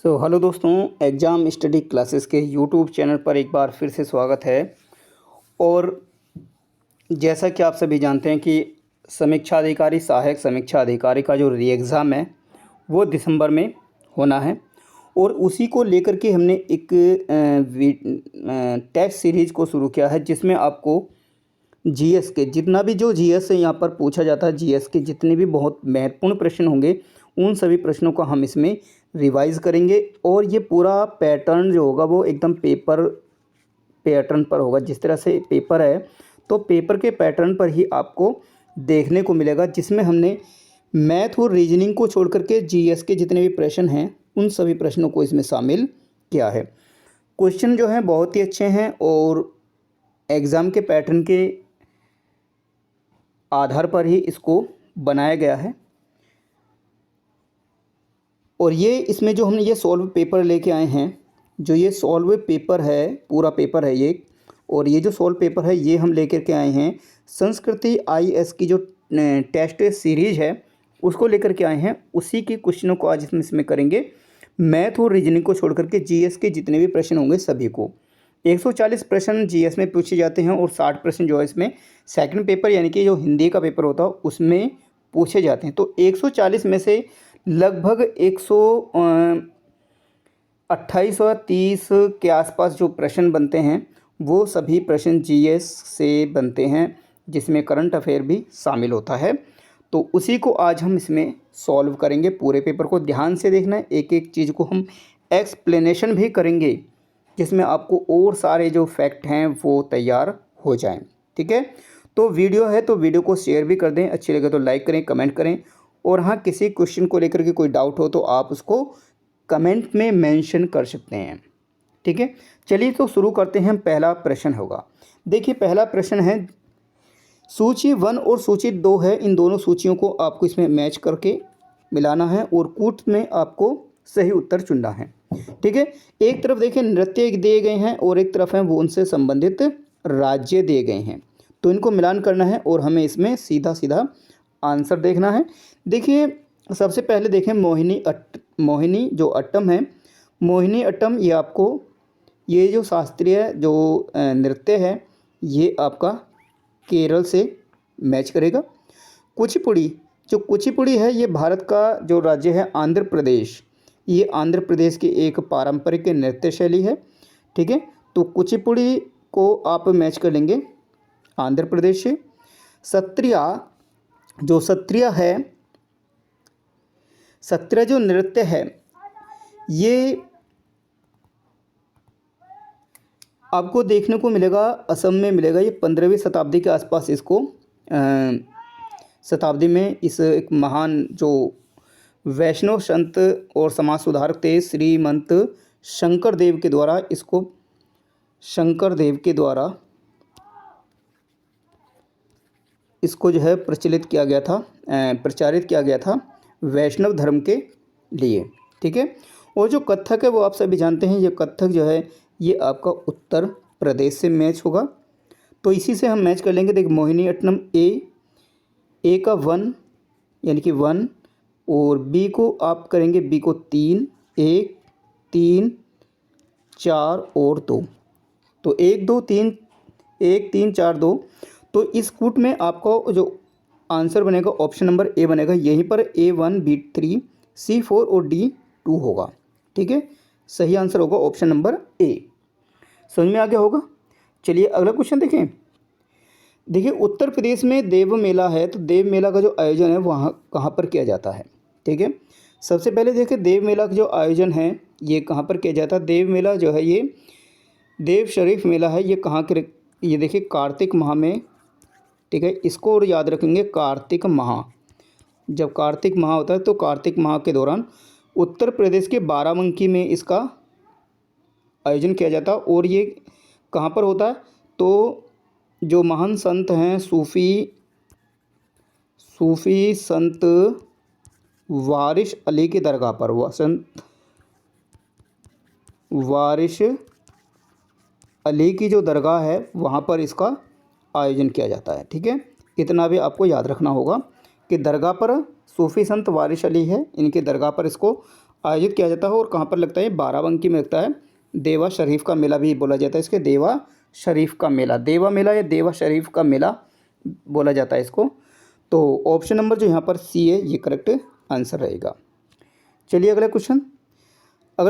Hello दोस्तों, exam study classes के YouTube channel पर एक बार फिर से स्वागत है। और जैसा कि आप सभी जानते हैं कि समीक्षा अधिकारी, सहायक समीक्षा अधिकारी का जो री एग्ज़ाम है वो दिसंबर में होना है। और उसी को लेकर के हमने एक टेस्ट सीरीज़ को शुरू किया है, जिसमें आपको जीएस के जितना भी जो जीएस से यहाँ पर पूछा जाता है, जीएस के जितने भी बहुत महत्वपूर्ण प्रश्न होंगे उन सभी प्रश्नों को हम इसमें रिवाइज़ करेंगे। और ये पूरा पैटर्न जो होगा वो एकदम पेपर पैटर्न पर होगा। जिस तरह से पेपर है तो पेपर के पैटर्न पर ही आपको देखने को मिलेगा, जिसमें हमने मैथ और रीजनिंग को छोड़ करके जीएस के जितने भी प्रश्न हैं उन सभी प्रश्नों को इसमें शामिल किया है। क्वेश्चन जो हैं बहुत ही अच्छे हैं और एग्ज़ाम के पैटर्न के आधार पर ही इसको बनाया गया है। और ये इसमें जो हमने ये सॉल्व पेपर लेके आए हैं, जो ये सॉल्व पेपर है, पूरा पेपर है ये। और ये जो सॉल्व पेपर है ये हम लेकर के आए हैं संस्कृति आईएएस की जो टेस्ट सीरीज है उसको लेकर के आए हैं। उसी के क्वेश्चनों को आज इसमें करेंगे। मैथ और रीजनिंग को छोड़ करके जीएस के जितने भी प्रश्न होंगे सभी को 140 प्रश्न जीएस में पूछे जाते हैं और 60 प्रश्न जो है इसमें सेकंड पेपर यानी कि जो हिंदी का पेपर होता है उसमें पूछे जाते हैं। तो 140 में से लगभग 128 और 30 के आसपास जो प्रश्न बनते हैं वो सभी प्रश्न जीएस से बनते हैं, जिसमें करंट अफेयर भी शामिल होता है। तो उसी को आज हम इसमें सॉल्व करेंगे। पूरे पेपर को ध्यान से देखना है, एक एक चीज़ को हम एक्सप्लेनेशन भी करेंगे, जिसमें आपको और सारे जो फैक्ट हैं वो तैयार हो जाएं। ठीक है, तो वीडियो है तो वीडियो को शेयर भी कर दें, अच्छी लगे तो लाइक करें, कमेंट करें। और हाँ, किसी क्वेश्चन को लेकर के कोई डाउट हो तो आप उसको कमेंट में मेंशन कर सकते हैं। ठीक है, चलिए तो शुरू करते हैं। पहला प्रश्न होगा, देखिए पहला प्रश्न है, सूची 1 और सूची 2 है, इन दोनों सूचियों को आपको इसमें मैच करके मिलाना है और कूट में आपको सही उत्तर चुनना है। ठीक है, एक तरफ देखिए नृत्य दिए गए हैं और एक तरफ है वो उनसे संबंधित राज्य दिए गए हैं, तो इनको मिलान करना है और हमें इसमें सीधा सीधा आंसर देखना है। देखिए सबसे पहले देखें मोहिनी जो अट्टम है, मोहिनी अट्टम ये आपको ये जो शास्त्रीय जो नृत्य है ये आपका केरल से मैच करेगा। कुचिपुड़ी जो कुचिपुड़ी है ये भारत का जो राज्य है आंध्र प्रदेश, ये आंध्र प्रदेश की एक पारंपरिक नृत्य शैली है। ठीक है, तो कुचिपुड़ी को आप मैच कर लेंगे आंध्र प्रदेश से। सत्रिया जो सत्रिया है, सत्रिया जो नृत्य है ये आपको देखने को मिलेगा असम में मिलेगा। ये 15वीं शताब्दी के आसपास इसको शताब्दी में इस एक महान जो वैष्णव संत और समाज सुधारक थे श्रीमंत शंकर देव के द्वारा इसको जो है प्रचलित किया गया था, प्रचारित किया गया था वैष्णव धर्म के लिए। ठीक है, और जो कथक है वो आप सभी जानते हैं, ये कथक जो है ये आपका उत्तर प्रदेश से मैच होगा, तो इसी से हम मैच कर लेंगे। देखिए मोहिनी अट्टम ए का 1 यानी कि 1 और बी को आप करेंगे बी को 3, 1 3 4 और 2, तो 1 2 3 1 3 4 2। तो इस कूट में आपको जो आंसर बनेगा ऑप्शन नंबर ए बनेगा, यहीं पर A1 B3 C4 और D2 होगा। ठीक है, सही आंसर होगा ऑप्शन नंबर ए। समझ में आ गया होगा। चलिए अगला क्वेश्चन देखें। देखिए उत्तर प्रदेश में देव मेला है, तो देव मेला का जो आयोजन है वहाँ कहाँ पर किया जाता है। ठीक है, सबसे पहले देखिए देव मेला का जो आयोजन है ये कहाँ पर किया जाता है। देव मेला जो है ये देव शरीफ मेला है, ये कहाँ के, ये देखिए कार्तिक माह में। ठीक है, इसको और याद रखेंगे, कार्तिक माह, जब कार्तिक माह होता है तो कार्तिक माह के दौरान उत्तर प्रदेश के बाराबंकी में इसका आयोजन किया जाता है। और ये कहाँ पर होता है, तो जो महान संत हैं सूफ़ी संत वारिश अली की दरगाह पर, वह संत वारिश अली की जो दरगाह है वहाँ पर इसका आयोजन किया जाता है। ठीक है, इतना भी आपको याद रखना होगा कि दरगाह पर सूफ़ी संत वारिश अली है, इनकी दरगाह पर इसको आयोजित किया जाता है और कहाँ पर लगता है, बाराबंकी में लगता है। देवा शरीफ का मेला भी बोला जाता है इसके, देवा शरीफ का मेला, देवा मेला या देवा शरीफ का मेला बोला जाता है इसको। तो ऑप्शन नंबर जो यहाँ पर सी है ये करेक्ट आंसर रहेगा। चलिए अगला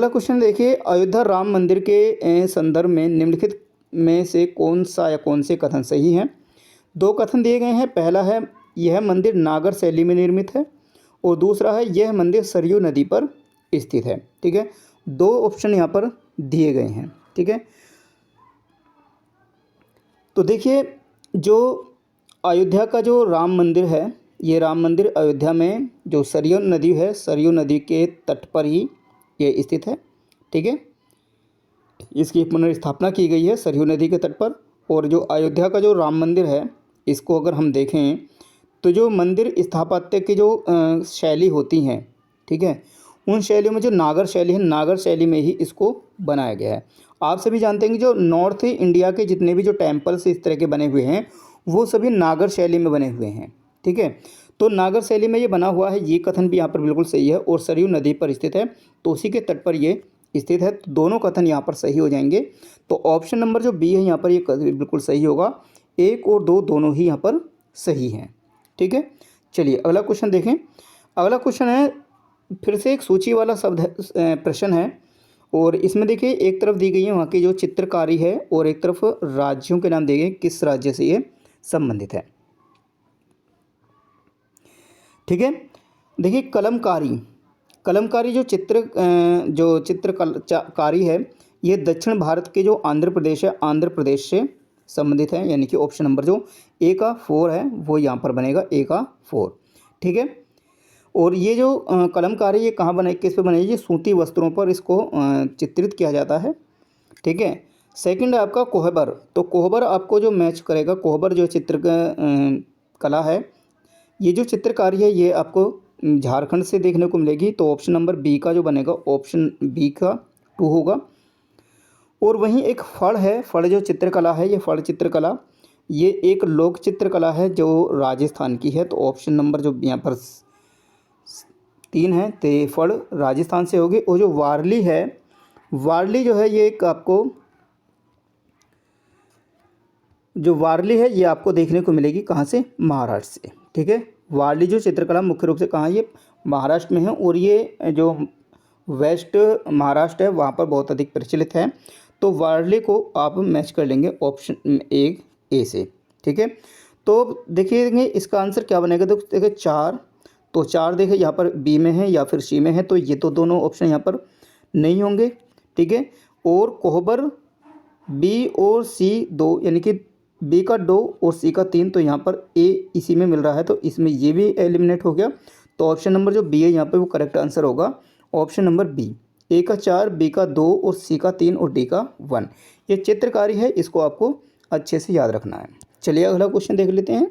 क्वेश्चन देखिए, अयोध्या राम मंदिर के संदर्भ में निम्नलिखित में से कौन सा या कौन से कथन सही हैं। दो कथन दिए गए हैं, पहला है यह मंदिर नागर शैली में निर्मित है और दूसरा है यह मंदिर सरयू नदी पर स्थित है। ठीक है, दो ऑप्शन यहाँ पर दिए गए हैं। ठीक है, तो देखिए जो अयोध्या का जो राम मंदिर है, ये राम मंदिर अयोध्या में जो सरयू नदी है, सरयू नदी के तट पर ही ये स्थित है। ठीक है, इसकी पुनर्स्थापना की गई है सरयू नदी के तट पर। और जो अयोध्या का जो राम मंदिर है, इसको अगर हम देखें तो जो मंदिर स्थापत्य की जो शैली होती हैं, ठीक है, उन शैलियों में जो नागर शैली है, नागर शैली में ही इसको बनाया गया है। आप सभी जानते हैं कि जो नॉर्थ इंडिया के जितने भी जो टेम्पल्स इस तरह के बने हुए हैं वो सभी नागर शैली में बने हुए हैं। ठीक है, तो नागर शैली में ये बना हुआ है, ये कथन भी यहाँ पर बिल्कुल सही है। और सरयू नदी पर स्थित है तो उसी के तट पर ये स्थित है, तो दोनों कथन यहाँ पर सही हो जाएंगे। तो ऑप्शन नंबर जो बी है यहाँ पर ये बिल्कुल सही होगा। 1 और 2 दोनों ही यहाँ पर सही हैं। ठीक है, चलिए अगला क्वेश्चन देखें। अगला क्वेश्चन है फिर से एक सूची वाला प्रश्न है और इसमें देखिए एक तरफ दी गई है वहाँ की जो चित्रकारी है और एक तरफ राज्यों के नाम दिए गए, किस राज्य से ये संबंधित है। ठीक है, देखिए कलमकारी जो चित्रकारी है ये दक्षिण भारत के जो आंध्र प्रदेश है, आंध्र प्रदेश से संबंधित है। यानी कि ऑप्शन नंबर जो ए का 4 है वो यहाँ पर बनेगा, ए का 4। ठीक है, और ये जो कलमकारी ये कहाँ बनाई, किस पे बनाई, ये सूती वस्त्रों पर इसको चित्रित किया जाता है। ठीक है, सेकंड है आपका कोहबर। तो कोहबर आपको जो मैच करेगा, कोहबर जो कला है, ये जो चित्रकारी है ये आपको झारखंड से देखने को मिलेगी। तो ऑप्शन नंबर बी का जो बनेगा, ऑप्शन बी का 2 होगा। और वहीं एक फड़ है, फड़ जो चित्रकला है, ये फड़ चित्रकला ये एक लोक चित्रकला है जो राजस्थान की है। तो ऑप्शन नंबर जो यहाँ पर 3 है, तो फड़ राजस्थान से होगी। और जो वारली है, वारली जो है ये एक आपको जो वारली है ये आपको देखने को मिलेगी कहाँ से, महाराष्ट्र से। ठीक है, वारली जो चित्रकला मुख्य रूप से कहाँ, ये महाराष्ट्र में है और ये जो वेस्ट महाराष्ट्र है वहाँ पर बहुत अधिक प्रचलित है। तो वारली को आप मैच कर लेंगे ऑप्शन ए से। ठीक है, तो देखिए इसका आंसर क्या बनेगा, तो देखिए 4, तो 4 देखिए यहाँ पर बी में है या फिर सी में है, तो ये तो दोनों ऑप्शन यहाँ पर नहीं होंगे। ठीक है, और कोहबर बी और सी 2, यानी कि बी का 2 और सी का 3, तो यहाँ पर ए इसी में मिल रहा है, तो इसमें ये भी एलिमिनेट हो गया। तो ऑप्शन नंबर जो बी है यहाँ पे वो करेक्ट आंसर होगा, ऑप्शन नंबर बी। ए का 4, बी का 2 और सी का 3 और डी का 1। ये चित्रकारी है, इसको आपको अच्छे से याद रखना है। चलिए अगला क्वेश्चन देख लेते हैं।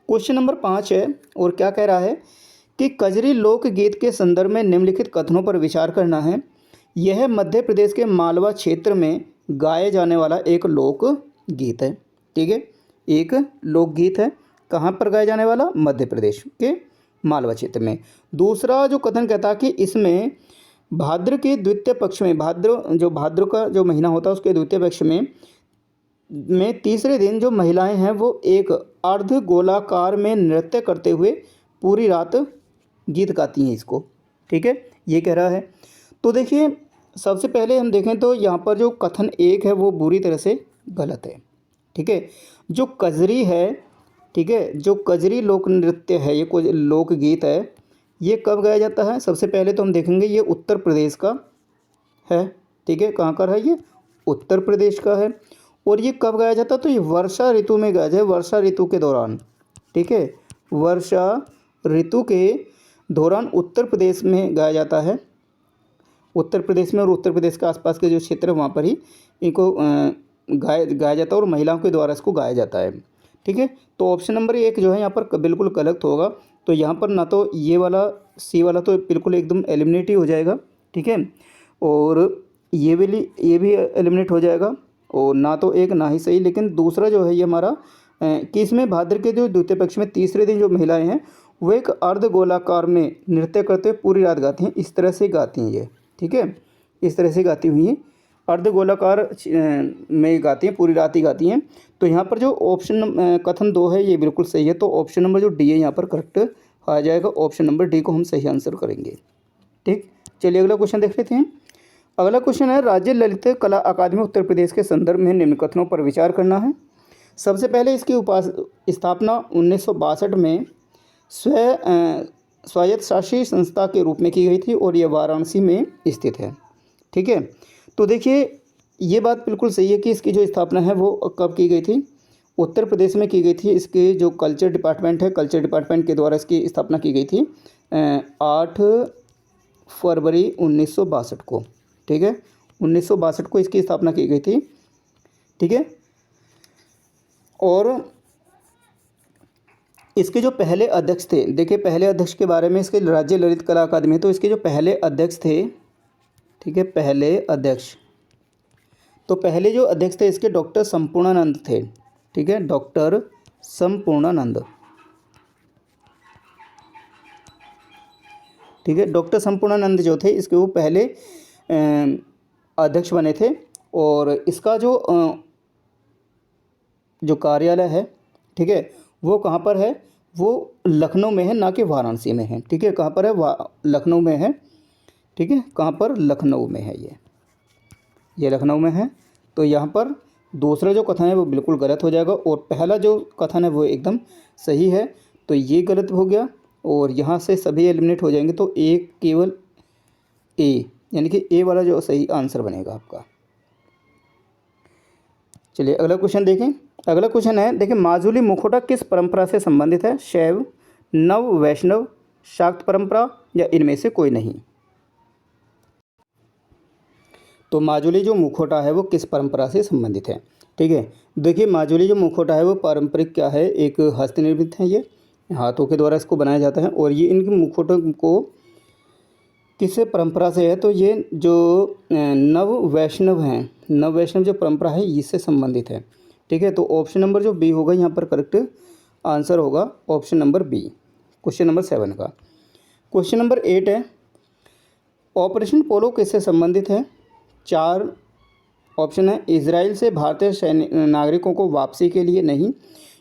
क्वेश्चन नंबर 5 है और क्या कह रहा है कि कजरी लोकगीत के संदर्भ में निम्नलिखित कथनों पर विचार करना है। यह मध्य प्रदेश के मालवा क्षेत्र में गाए जाने वाला एक लोक गीत है। ठीक है, एक लोकगीत है, कहाँ पर गाया जाने वाला, मध्य प्रदेश के मालवा क्षेत्र में। दूसरा जो कथन कहता है कि इसमें भाद्र के द्वितीय पक्ष में, भाद्र का जो महीना होता है उसके द्वितीय पक्ष में तीसरे दिन जो महिलाएं हैं वो एक अर्ध गोलाकार में नृत्य करते हुए पूरी रात गीत गाती हैं इसको। ठीक है, ये कह रहा है। तो देखिए सबसे पहले हम देखें तो यहाँ पर जो कथन 1 है वो बुरी तरह से गलत है। ठीक है, जो कजरी है, ठीक है, जो कजरी लोक नृत्य है, ये कोई लोकगीत है, ये कब गाया जाता है। सबसे पहले तो हम देखेंगे ये उत्तर प्रदेश का है। ठीक है, कहाँ का है, ये उत्तर प्रदेश का है। और ये कब गाया जाता है, तो ये वर्षा ऋतु में गाया जाए, वर्षा ऋतु के दौरान। ठीक है, वर्षा ऋतु के दौरान उत्तर प्रदेश में गाया जाता है, उत्तर प्रदेश में और उत्तर प्रदेश के आसपास के जो क्षेत्र है वहाँ पर ही इनको गाया जाता है और महिलाओं के द्वारा इसको गाया जाता है। ठीक है, तो ऑप्शन नंबर 1 जो है यहाँ पर बिल्कुल गलत होगा। तो यहाँ पर ना तो ये वाला सी वाला तो बिल्कुल एकदम एलिमिनेट ही हो जाएगा। ठीक है, और ये भी एलिमिनेट हो जाएगा, और ना तो एक ना ही सही। लेकिन दूसरा जो है ये हमारा कि इसमें भाद्र के जो द्वितीय पक्ष में तीसरे दिन जो महिलाएं हैं वो एक अर्धगोलाकार में नृत्य करते हुए पूरी रात गाती हैं। इस तरह से गाती हैं ये, ठीक है, इस तरह से गाती हुई हैं, अर्धगोलाकार में गाती हैं, पूरी रात ही गाती हैं। तो यहाँ पर जो ऑप्शन कथन 2 है ये बिल्कुल सही है। तो ऑप्शन नंबर जो डी है यहाँ पर करेक्ट आ जाएगा। ऑप्शन नंबर डी को हम सही आंसर करेंगे। ठीक, चलिए अगला क्वेश्चन देख लेते हैं। अगला क्वेश्चन है, राज्य ललित कला अकादमी उत्तर प्रदेश के संदर्भ में निम्न कथनों पर विचार करना है। सबसे पहले इसकी स्थापना 1962 में स्वायत्त शासी संस्था के रूप में की गई थी और यह वाराणसी में स्थित है। ठीक है, तो देखिए ये बात बिल्कुल सही है कि इसकी जो स्थापना है वो कब की गई थी, उत्तर प्रदेश में की गई थी। इसके जो कल्चर डिपार्टमेंट है, कल्चर डिपार्टमेंट के द्वारा इसकी स्थापना की गई थी 8 फरवरी 1962 को। ठीक है, 1962 को इसकी स्थापना की गई थी। ठीक है, और इसके जो पहले अध्यक्ष थे, देखिए पहले अध्यक्ष के बारे में, इसके राज्य ललित कला अकादमी, तो इसके जो पहले अध्यक्ष थे, ठीक है, पहले अध्यक्ष, तो पहले जो अध्यक्ष थे इसके डॉक्टर संपूर्णानंद थे। ठीक है, डॉक्टर संपूर्णानंद। ठीक है, डॉक्टर संपूर्णानंद जो थे इसके वो पहले अध्यक्ष बने थे। और इसका जो कार्यालय है, ठीक है, वो कहाँ पर है, वो लखनऊ में है, ना कि वाराणसी में है। ठीक है, कहाँ पर है, लखनऊ में है। ठीक है, कहाँ पर, लखनऊ में है, ये लखनऊ में है। तो यहाँ पर दूसरा जो कथन है वो बिल्कुल गलत हो जाएगा और पहला जो कथन है वो एकदम सही है। तो ये गलत हो गया और यहाँ से सभी एलिमिनेट हो जाएंगे। तो एक केवल ए, यानी कि ए वाला जो सही आंसर बनेगा आपका। चलिए अगला क्वेश्चन देखें। अगला क्वेश्चन है, देखिए माजुली मुखौटा किस परंपरा से संबंधित है, शैव, नव वैष्णव, शाक्त परंपरा या इनमें से कोई नहीं। तो माजुली जो मुखौटा है वो किस परंपरा से संबंधित है। ठीक है, देखिए माजुली जो मुखौटा है वो पारंपरिक क्या है, एक हस्तनिर्मित है, ये हाथों के द्वारा इसको बनाया जाता है। और ये इनके मुखौटों को किस परंपरा से है, तो ये जो नव वैष्णव हैं, नव वैष्णव जो परंपरा है इससे संबंधित है। ठीक है, तो ऑप्शन नंबर जो बी होगा यहाँ पर करेक्ट आंसर होगा, option number B, question number 7 का। क्वेश्चन नंबर 8 है, ऑपरेशन पोलो किससे संबंधित है। 4 ऑप्शन है, इजराइल से भारतीय नागरिकों को वापसी के लिए नहीं,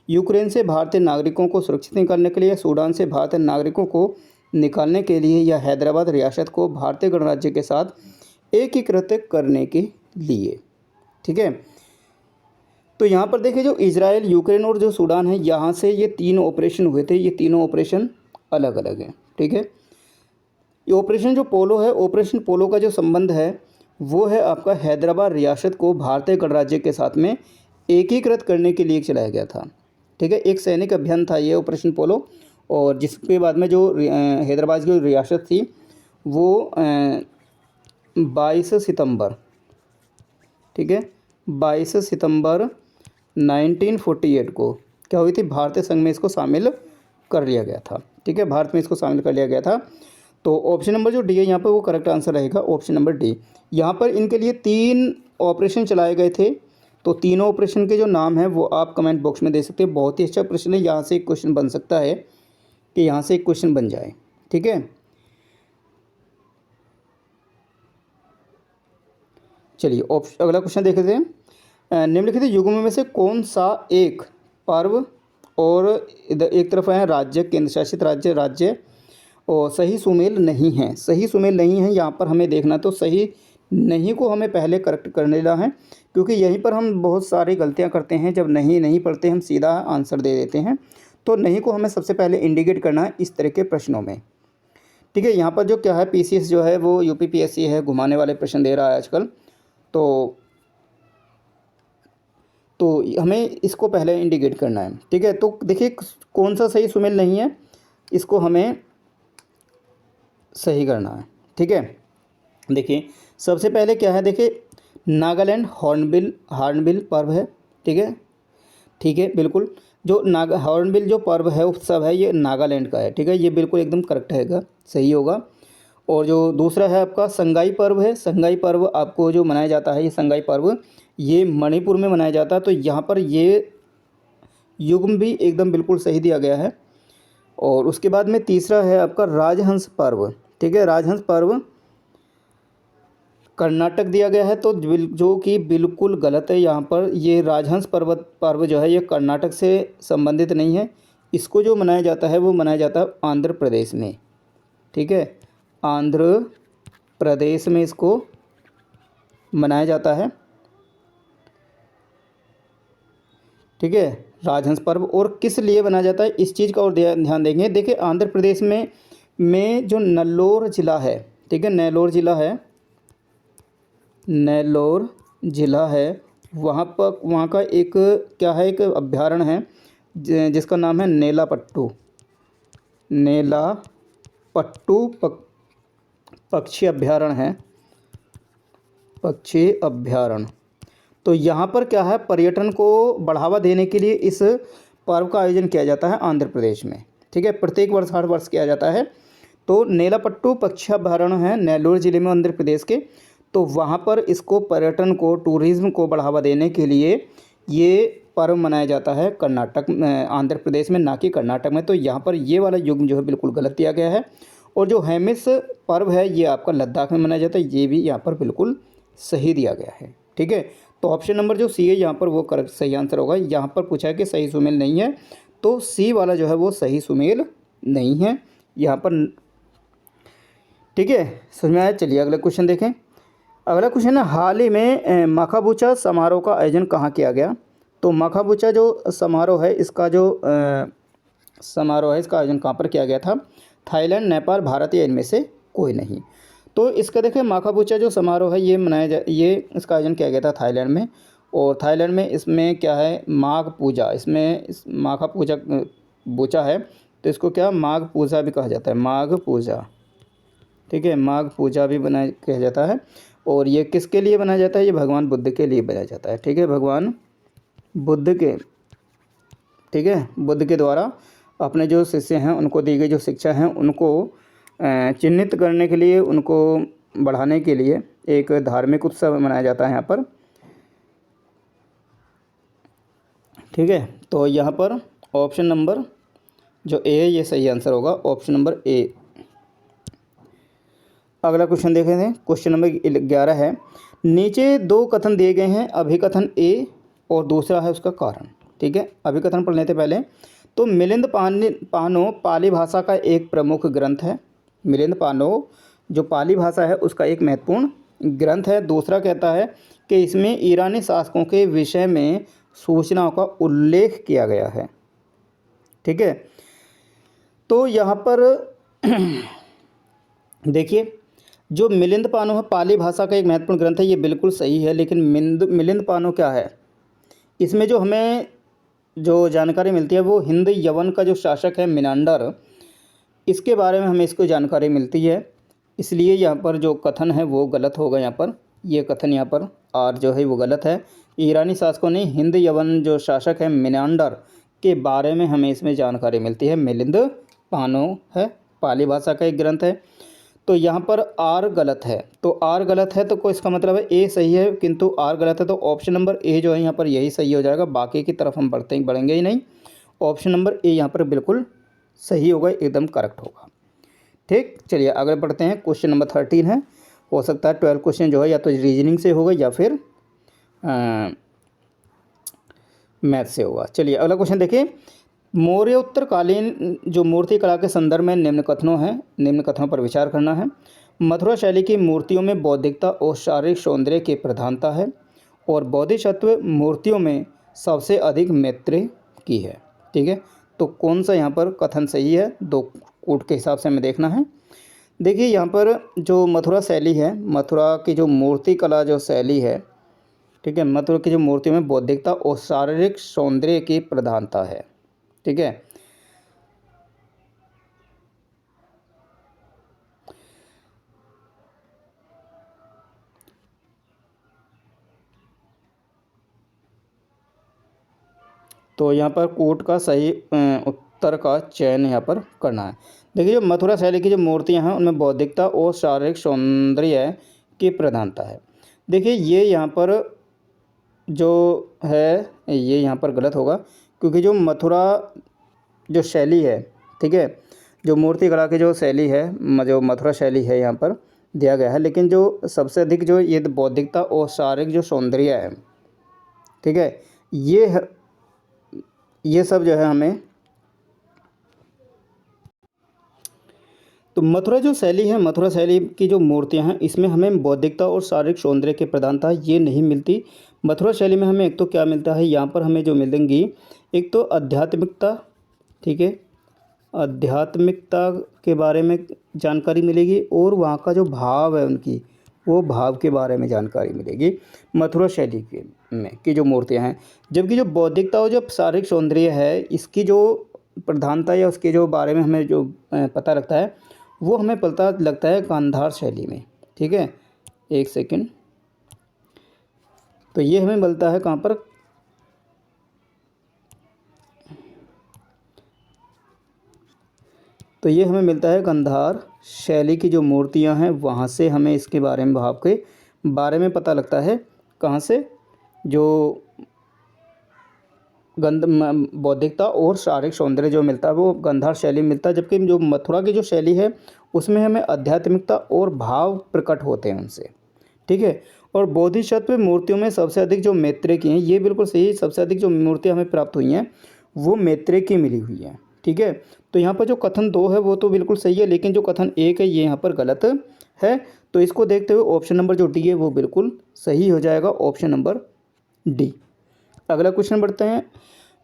यूक्रेन से भारतीय नागरिकों को सुरक्षित करने के लिए, सूडान से भारतीय नागरिकों को निकालने के लिए, या हैदराबाद रियासत को भारतीय गणराज्य के साथ एकीकृत करने के लिए। ठीक है, तो यहाँ पर देखिए जो इजराइल, यूक्रेन और जो सूडान है, यहाँ से ये 3 ऑपरेशन हुए थे, ये तीनों ऑपरेशन अलग अलग हैं। ठीक है, ये ऑपरेशन जो पोलो है, ऑपरेशन पोलो का जो संबंध है वो है आपका हैदराबाद रियासत को भारतीय गणराज्य के साथ में एकीकृत करने के लिए चलाया गया था। ठीक है, एक सैनिक अभियान था ये ऑपरेशन पोलो, और जिसके बाद में जो हैदराबाद की रियासत थी वो 22 सितंबर, ठीक है, 22 सितंबर 1948 को क्या हुई थी, भारतीय संघ में इसको शामिल कर लिया गया था। ठीक है, भारत में इसको शामिल कर लिया गया था। तो ऑप्शन नंबर जो डी है यहाँ पर वो करेक्ट आंसर रहेगा, ऑप्शन नंबर डी। यहाँ पर इनके लिए 3 ऑपरेशन चलाए गए थे। तो तीनों ऑपरेशन के जो नाम हैं वो आप कमेंट बॉक्स में दे सकते हैं। बहुत ही अच्छा प्रश्न है, यहाँ से एक क्वेश्चन बन सकता है कि यहाँ से एक क्वेश्चन बन जाए। ठीक है, चलिए अगला क्वेश्चन देखते हैं। निम्नलिखित युग्म में से कौन सा एक पर्व और इधर एक तरफ है राज्य, केंद्र शासित राज्य और सही सुमेल नहीं है, सही सुमेल नहीं है। यहाँ पर हमें देखना, तो सही नहीं को हमें पहले करेक्ट करने लेना है, क्योंकि यहीं पर हम बहुत सारी गलतियाँ करते हैं। जब नहीं पढ़ते हम सीधा आंसर दे देते हैं। तो नहीं को हमें सबसे पहले इंडिकेट करना है इस तरह के प्रश्नों में। ठीक है, यहाँ पर जो क्या है, पीसीएस जो है वो यूपीपीएससी है, घुमाने वाले प्रश्न दे रहा है आजकल। तो हमें इसको पहले इंडिकेट करना है। ठीक है, तो देखिए कौन सा सही सुमेल नहीं है, इसको हमें सही करना है। ठीक है, देखिए सबसे पहले क्या है, देखिए नागालैंड हॉर्नबिल पर्व है। ठीक है, बिल्कुल जो हॉर्नबिल जो पर्व है, उत्सव है, ये नागालैंड का है। ठीक है, ये बिल्कुल एकदम करेक्ट है, सही होगा। और जो दूसरा है आपका संगाई पर्व है, संगाई पर्व आपको जो मनाया जाता है, ये संगाई पर्व ये मणिपुर में मनाया जाता है। तो यहाँ पर ये युग्म भी एकदम बिल्कुल सही दिया गया है। और उसके बाद में तीसरा है आपका राजहंस पर्व। ठीक है, राजहंस पर्व कर्नाटक दिया गया है, तो जो कि बिल्कुल गलत है। यहाँ पर ये राजहंस पर्व जो है ये कर्नाटक से संबंधित नहीं है। इसको जो मनाया जाता है वो मनाया जाता है आंध्र प्रदेश में। ठीक है, आंध्र प्रदेश में इसको मनाया जाता है। ठीक है, राजहंस पर्व। और किस लिए मनाया जाता है इस चीज़ का और ध्यान देंगे। देखिए आंध्र प्रदेश में जो नेल्लोर ज़िला है, ठीक है, नेल्लोर ज़िला है, वहाँ का एक क्या है, एक अभ्यारण्य है जिसका नाम है नेलापट्टू पक्षी अभ्यारण्य है, पक्षी अभ्यारण्य। तो यहाँ पर क्या है, पर्यटन को बढ़ावा देने के लिए इस पर्व का आयोजन किया जाता है आंध्र प्रदेश में। ठीक है, प्रत्येक वर्ष हर वर्ष किया जाता है। तो नेलापट्टू पक्षी अभ्यारण्य है नेल्लोर ज़िले में आंध्र प्रदेश के। तो वहाँ पर इसको पर्यटन को, टूरिज़्म को बढ़ावा देने के लिए ये पर्व मनाया जाता है कर्नाटक आंध्र प्रदेश में, ना कि कर्नाटक में। तो यहाँ पर ये वाला युग जो है बिल्कुल गलत दिया गया है। और जो हेमिस पर्व है ये आपका लद्दाख में मनाया जाता है, ये भी यहाँ पर बिल्कुल सही दिया गया है। ठीक है, तो ऑप्शन नंबर जो सी है यहाँ पर वो करेक्ट सही आंसर होगा। यहाँ पर पूछा है कि सही सुमेल नहीं है, तो सी वाला जो है वो सही सुमेल नहीं है यहाँ पर। ठीक है, समझ में आया। चलिए अगला क्वेश्चन देखें। अगला क्वेश्चन है, हाल ही में माखाबूचा समारोह का आयोजन कहाँ किया गया। तो माखाबूचा जो समारोह है इसका इसका आयोजन कहाँ पर किया गया था। थाईलैंड, नेपाल, भारत या इनमें से कोई नहीं। तो इसका देखें माखाबूचा जो समारोह है ये इसका आयोजन किया गया था थाईलैंड में। और थाईलैंड में इसमें क्या है, माघ पूजा, इसमें माखा पूजा बूचा है, तो इसको क्या माघ पूजा भी कहा जाता है, माघ पूजा। ठीक है, माघ पूजा भी कहा जाता है। और ये किसके लिए बनाया जाता है, ये भगवान बुद्ध के लिए बनाया जाता है। ठीक है, भगवान बुद्ध के, ठीक है, बुद्ध के द्वारा अपने जो शिष्य हैं उनको दी गई जो शिक्षा हैं उनको चिन्हित करने के लिए, उनको बढ़ाने के लिए एक धार्मिक उत्सव मनाया जाता है यहाँ पर। ठीक है, तो यहाँ पर ऑप्शन नंबर जो ए है ये सही आंसर होगा, ऑप्शन नंबर ए। अगला क्वेश्चन देखें थे, क्वेश्चन नंबर 11 है, नीचे दो कथन दिए गए हैं, अभिकथन ए और दूसरा है उसका कारण। ठीक है, अभिकथन पढ़ लेते पहले। तो मिलिंद पानो पाली भाषा का एक प्रमुख ग्रंथ है। मिलिंद पानो जो पाली भाषा है उसका एक महत्वपूर्ण ग्रंथ है। दूसरा कहता है कि इसमें ईरानी शासकों के विषय में सूचनाओं का उल्लेख किया गया है। ठीक है, तो यहाँ पर देखिए जो मिलिंद पानो है पाली भाषा का एक महत्वपूर्ण ग्रंथ है, ये बिल्कुल सही है। लेकिन मिलिंद पानो क्या है, इसमें जो हमें जो जानकारी मिलती है वो हिंद यवन का जो शासक है मिनांडर, इसके बारे में हमें इसको जानकारी मिलती है। इसलिए यहाँ पर जो कथन है वो गलत होगा। यहाँ पर ये कथन यहाँ पर आर जो है वो गलत है। ईरानी शासकों ने हिंद यवन जो शासक है मिनांडर के बारे में हमें इसमें जानकारी मिलती है। मिलिंद पानो है, पाली भाषा का एक ग्रंथ है। तो यहाँ पर आर गलत है, तो आर गलत है तो कोई इसका मतलब है ए सही है, किंतु आर गलत है। तो ऑप्शन नंबर ए जो है यहाँ पर यही सही हो जाएगा, बाकी की तरफ हम बढ़ेंगे ही नहीं। ऑप्शन नंबर ए यहाँ पर बिल्कुल सही होगा, एकदम करेक्ट होगा। ठीक, चलिए आगे बढ़ते हैं। क्वेश्चन नंबर 13 है, हो सकता है 12 क्वेश्चन जो है या तो रीजनिंग से होगा या फिर मैथ से होगा। चलिए अगला क्वेश्चन देखिए, मौर्य उत्तरकालीन जो मूर्ति कला के संदर्भ में निम्न कथनों पर विचार करना है। मथुरा शैली की मूर्तियों में बौद्धिकता और शारीरिक सौंदर्य की प्रधानता है और बोधिसत्व मूर्तियों में सबसे अधिक मैत्री की है। ठीक है, तो कौन सा यहाँ पर कथन सही है, दो कूट के हिसाब से हमें देखना है। देखिए यहाँ पर जो मथुरा शैली है, मथुरा की जो मूर्ति कला जो शैली है, ठीक है, मथुरा की जो मूर्तियों में बौद्धिकता और शारीरिक सौंदर्य की प्रधानता है। ठीक है, तो यहाँ पर कोट का सही उत्तर का चयन यहाँ पर करना है। देखिए जो मथुरा शैली की जो मूर्तियाँ हैं उनमें बौद्धिकता और शारीरिक सौंदर्य की प्रधानता है। देखिए ये यहाँ पर जो है ये यहाँ पर गलत होगा, क्योंकि जो मथुरा जो शैली है, ठीक है। जो मूर्ति कला की जो शैली है, जो मथुरा शैली है यहाँ पर दिया गया है, लेकिन जो सबसे अधिक जो ये बौद्धिकता और शारीरिक जो सौंदर्य है, ठीक है, ये सब जो है हमें, तो मथुरा जो शैली है, मथुरा शैली की जो मूर्तियां हैं, इसमें हमें बौद्धिकता और शारीरिक सौंदर्य की प्रधानता ये नहीं मिलती। मथुरा शैली में हमें एक तो क्या मिलता है, यहाँ पर हमें जो मिलेंगी, एक तो आध्यात्मिकता, ठीक है, आध्यात्मिकता के बारे में जानकारी मिलेगी, और वहाँ का जो भाव है उनकी, वो भाव के बारे में जानकारी मिलेगी मथुरा शैली के में की जो मूर्तियाँ हैं। जबकि जो बौद्धिकता और जो शारीरिक सौंदर्य है, इसकी जो प्रधानता या उसके जो बारे में हमें जो पता लगता है, वो हमें पता लगता है गांधार शैली में, ठीक है। एक सेकंड, तो ये हमें मिलता है कहाँ पर, तो ये हमें मिलता है गांधार शैली की जो मूर्तियां हैं, वहाँ से हमें इसके बारे में, भाव के बारे में पता लगता है। कहाँ से, जो बौद्धिकता और शारीरिक सौंदर्य जो मिलता है वो गांधार शैली में मिलता है। जबकि जो मथुरा की जो शैली है, उसमें हमें आध्यात्मिकता और भाव प्रकट होते हैं उनसे, ठीक है। और बोधिसत्व मूर्तियों में सबसे अधिक जो मैत्रेय की हैं, ये बिल्कुल सही, सबसे अधिक जो मूर्तियाँ हमें प्राप्त हुई हैं वो मैत्रेय की मिली हुई हैं, ठीक है। तो यहाँ पर जो कथन 2 है वो तो बिल्कुल सही है, लेकिन जो कथन 1 है ये यहाँ पर गलत है। तो इसको देखते हुए ऑप्शन नंबर जो डी है वो बिल्कुल सही हो जाएगा, ऑप्शन नंबर डी। अगला क्वेश्चन बढ़ते हैं।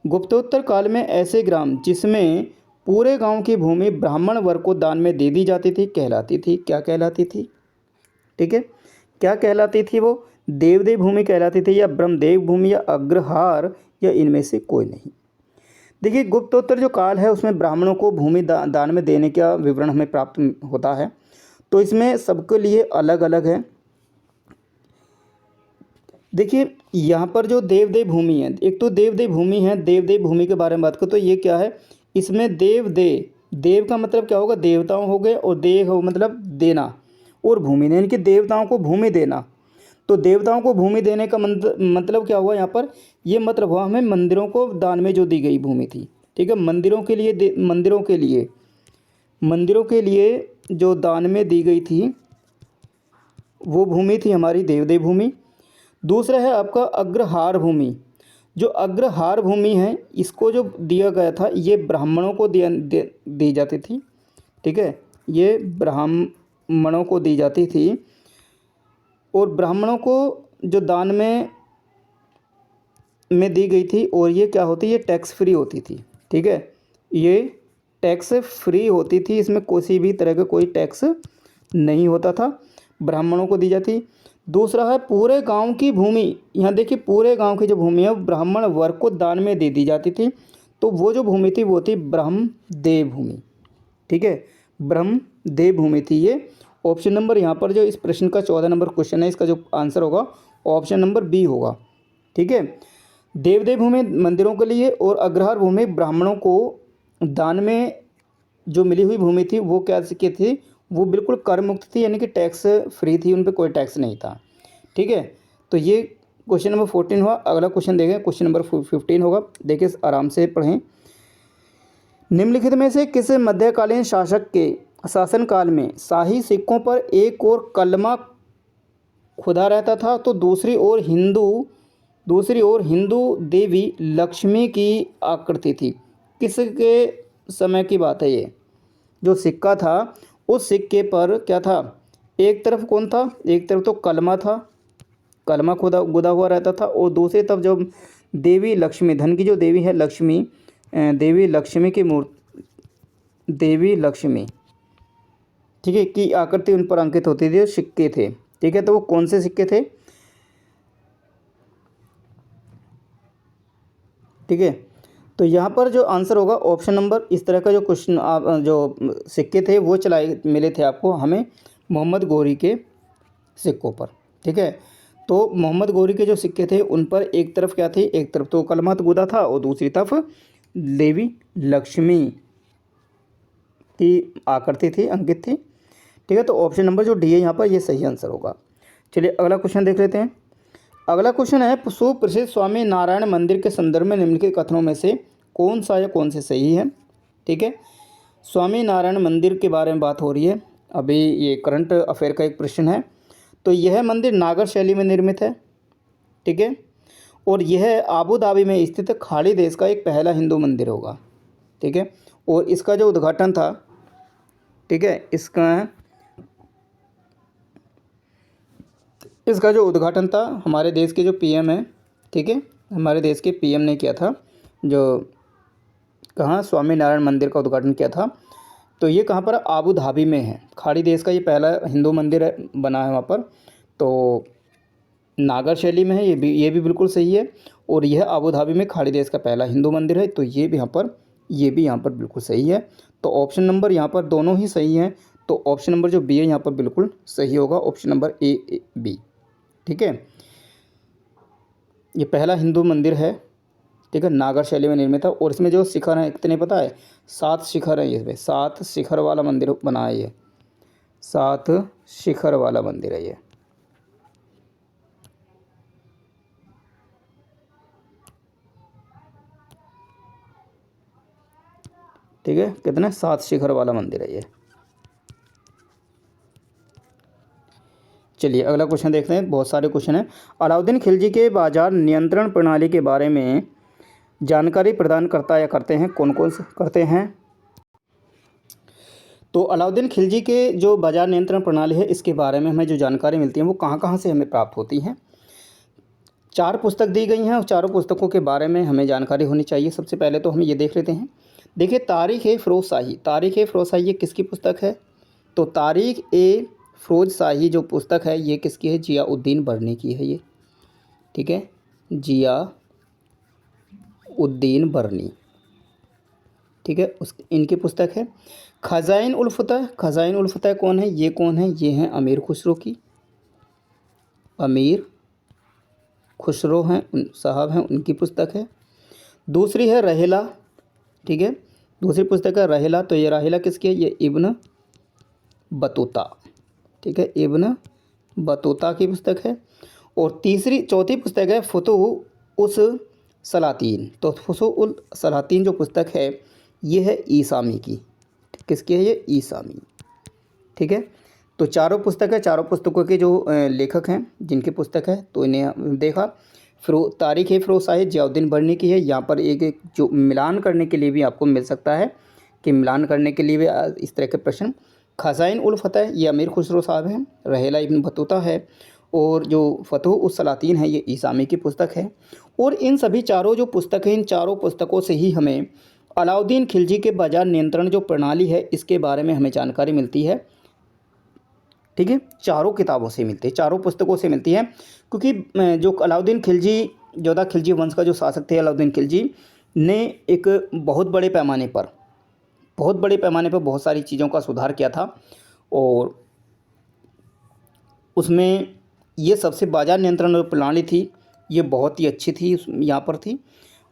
गुप्तोत्तर काल में ऐसे ग्राम जिसमें पूरे गांव की भूमि ब्राह्मण वर्ग को दान में दे दी जाती थी, कहलाती थी, क्या कहलाती थी, ठीक है, क्या कहलाती थी वो, देवदेव भूमि कहलाती थी, या ब्रह्मदेव भूमि, या अग्रहार, या इनमें से कोई नहीं। देखिए, गुप्तोत्तर जो काल है उसमें ब्राह्मणों को भूमि दान में देने का विवरण हमें प्राप्त होता है, तो इसमें सबके लिए अलग अलग है। देखिए, यहाँ पर जो देवदेव भूमि है, एक तो देवदेव भूमि है, देवदेव भूमि के बारे में बात करो तो ये क्या है, इसमें देव का मतलब क्या होगा, देवताओं हो गए, और देव हो मतलब देना, और भूमि यानी कि देवताओं को भूमि देना। तो देवताओं को भूमि देने का मतलब क्या हुआ यहाँ पर, ये मतलब हुआ हमें मंदिरों को दान में जो दी गई भूमि थी, ठीक है, मंदिरों के लिए जो दान में दी गई थी वो भूमि थी हमारी देवदेव भूमि। दूसरा है आपका अग्रहार भूमि। जो अग्रहार भूमि है, इसको जो दिया गया था ये ब्राह्मणों को दी जाती थी, ठीक है, ये ब्राह्मणों को दी जाती थी, और ब्राह्मणों को जो दान में दी गई थी, और ये क्या होती है, ये टैक्स फ्री होती थी, ठीक है, ये टैक्स फ्री होती थी, इसमें किसी भी तरह का कोई टैक्स नहीं होता था, ब्राह्मणों को दी जाती। दूसरा है पूरे गांव की भूमि, यहाँ देखिए पूरे गांव की जो भूमि है ब्राह्मण वर्ग को दान में दे दी जाती थी, तो वो जो भूमि थी वो थी ब्रह्मदेव भूमि, ठीक है, ब्रह्मदेव भूमि थी ये। ऑप्शन नंबर यहाँ पर जो इस प्रश्न का 14 नंबर क्वेश्चन है, इसका जो आंसर होगा ऑप्शन नंबर बी होगा, ठीक है। देवदेव भूमि मंदिरों के लिए, और अग्रहार भूमि ब्राह्मणों को दान में जो मिली हुई भूमि थी वो क्या थी, वो बिल्कुल कर मुक्त थी, यानी कि टैक्स फ्री थी, उन पर कोई टैक्स नहीं था, ठीक है। तो ये क्वेश्चन नंबर 14 हुआ। अगला क्वेश्चन देखें, क्वेश्चन नंबर 15 होगा, देखिए आराम से पढ़ें। निम्नलिखित में से किस मध्यकालीन शासक के शासनकाल में शाही सिक्कों पर एक और कलमा खुदा रहता था, तो दूसरी ओर हिंदू देवी लक्ष्मी की आकृति थी। किसके समय की बात है ये, जो सिक्का था उस सिक्के पर क्या था, एक तरफ कौन था, एक तरफ तो कलमा था, कलमा गुदा हुआ रहता था, और दूसरी तरफ जो देवी लक्ष्मी, धन की जो देवी है लक्ष्मी, देवी लक्ष्मी की मूर्ति, देवी लक्ष्मी, ठीक है, की आकृति उन पर अंकित होती थी, सिक्के थे, ठीक है। तो वो कौन से सिक्के थे, ठीक है। तो यहाँ पर जो आंसर होगा ऑप्शन नंबर, इस तरह का जो क्वेश्चन आप जो सिक्के थे वो मिले थे आपको हमें मोहम्मद गौरी के सिक्कों पर, ठीक है। तो मोहम्मद गौरी के जो सिक्के थे उन पर एक तरफ क्या थी, एक तरफ तो कलमात गुदा था, और दूसरी तरफ देवी लक्ष्मी की आकृति थी, अंकित थी, ठीक है। तो ऑप्शन नंबर जो डी है यहाँ पर ये सही आंसर होगा। चलिए अगला क्वेश्चन देख लेते हैं। अगला क्वेश्चन है, सुप्रसिद्ध स्वामी नारायण मंदिर के संदर्भ में निम्नलिखित कथनों में से कौन सा या कौन से सही है, ठीक है। स्वामी नारायण मंदिर के बारे में बात हो रही है। अभी ये करंट अफेयर का एक प्रश्न है। तो यह मंदिर नागर शैली में निर्मित है, ठीक है, और यह आबू धाबी में स्थित खाड़ी देश का एक पहला हिंदू मंदिर होगा, ठीक है। और इसका जो उद्घाटन था, ठीक है, इसका जो उद्घाटन था हमारे देश के जो पीएम है, ठीक है, हमारे देश के पीएम ने किया था। जो कहाँ स्वामी नारायण मंदिर का उद्घाटन किया था, तो ये कहाँ पर, आबू धाबी में है। खाड़ी देश का ये पहला हिंदू मंदिर है, बना है वहाँ पर। तो नागर शैली में है, ये भी बिल्कुल सही है। और यह आबू धाबी में खाड़ी देश का पहला हिंदू मंदिर है, तो ये भी यहाँ पर बिल्कुल सही है। तो ऑप्शन नंबर यहाँ पर दोनों ही सही हैं। तो ऑप्शन नंबर जो बी है यहाँ पर बिल्कुल सही होगा, ऑप्शन नंबर ए बी, ठीक है। ये पहला हिंदू मंदिर है, ठीक है, नागर शैली में निर्मित है। और इसमें जो शिखर हैं कितने पता है, 7 शिखर हैं। इसमें 7 शिखर वाला मंदिर बना है ये, 7 शिखर वाला मंदिर है ये, ठीक है। कितने, 7 शिखर वाला मंदिर है ये। चलिए अगला क्वेश्चन देखते हैं, बहुत सारे क्वेश्चन हैं। अलाउद्दीन खिलजी के बाजार नियंत्रण प्रणाली के बारे में जानकारी प्रदान करता या करते हैं, कौन कौन से करते हैं। तो अलाउद्दीन खिलजी के जो बाजार नियंत्रण प्रणाली है, इसके बारे में हमें जो जानकारी मिलती है वो कहाँ कहाँ से हमें प्राप्त होती हैं। 4 पुस्तक दी गई हैं और चारों पुस्तकों के बारे में हमें जानकारी होनी चाहिए। सबसे पहले तो हम ये देख लेते हैं। देखिए, तारीख़-ए-फ़िरोज़शाही ये किसकी पुस्तक है। तो तारीख़-ए-फ़िरोज़शाही जो पुस्तक है ये किसकी है, ज़ियाउद्दीन बरनी की है ये, ठीक है, ज़ियाउद्दीन बरनी, ठीक है, इनकी पुस्तक है। ख़ज़ाइन-उल-फ़तह कौन है, ये हैं अमीर खुसरो की, अमीर खुसरो हैं साहब हैं, उनकी पुस्तक है। दूसरी है रहेला, ठीक है, दूसरी पुस्तक है रहेला। तो ये रहेला किसकी है, ये इब्न बतूता, ठीक है, इब्न बतूता की पुस्तक है। और चौथी पुस्तक है फुतूह उस सलातीन। तो फुतूह उल सलातीन जो पुस्तक है ये है ईसामी की, किसकी है, ये ईसामी, ठीक है। तो चारों पुस्तक है, चारों पुस्तकों के जो लेखक हैं जिनकी पुस्तक है, तो इन्हें देखा। तारीख़-ए-फ़िरोज़शाही ज़ियाउद्दीन बरनी की है। यहाँ पर एक जो मिलान करने के लिए भी आपको मिल सकता है, कि मिलान करने के लिए भी इस तरह के प्रश्न। ख़ज़ाइन-उल-फ़तह ये अमीर खुसरो साहब हैं, रहेला इब्न बतूता है, और जो फतूह उस सलातीन है ये ईसामी की पुस्तक है। और इन सभी चारों जो पुस्तक हैं, इन चारों पुस्तकों से ही हमें अलाउद्दीन खिलजी के बाजार नियंत्रण जो प्रणाली है इसके बारे में हमें जानकारी मिलती है, ठीक है। चारों किताबों से मिलती है, चारों पुस्तकों से मिलती है। क्योंकि जो अलाउद्दीन खिलजी, जोधा खिलजी वंश का जो शासक थे अलाउद्दीन खिलजी ने एक बहुत बड़े पैमाने पर बहुत सारी चीज़ों का सुधार किया था। और उसमें ये सबसे बाजार नियंत्रण प्रणाली थी ये बहुत ही अच्छी थी, यहाँ पर थी।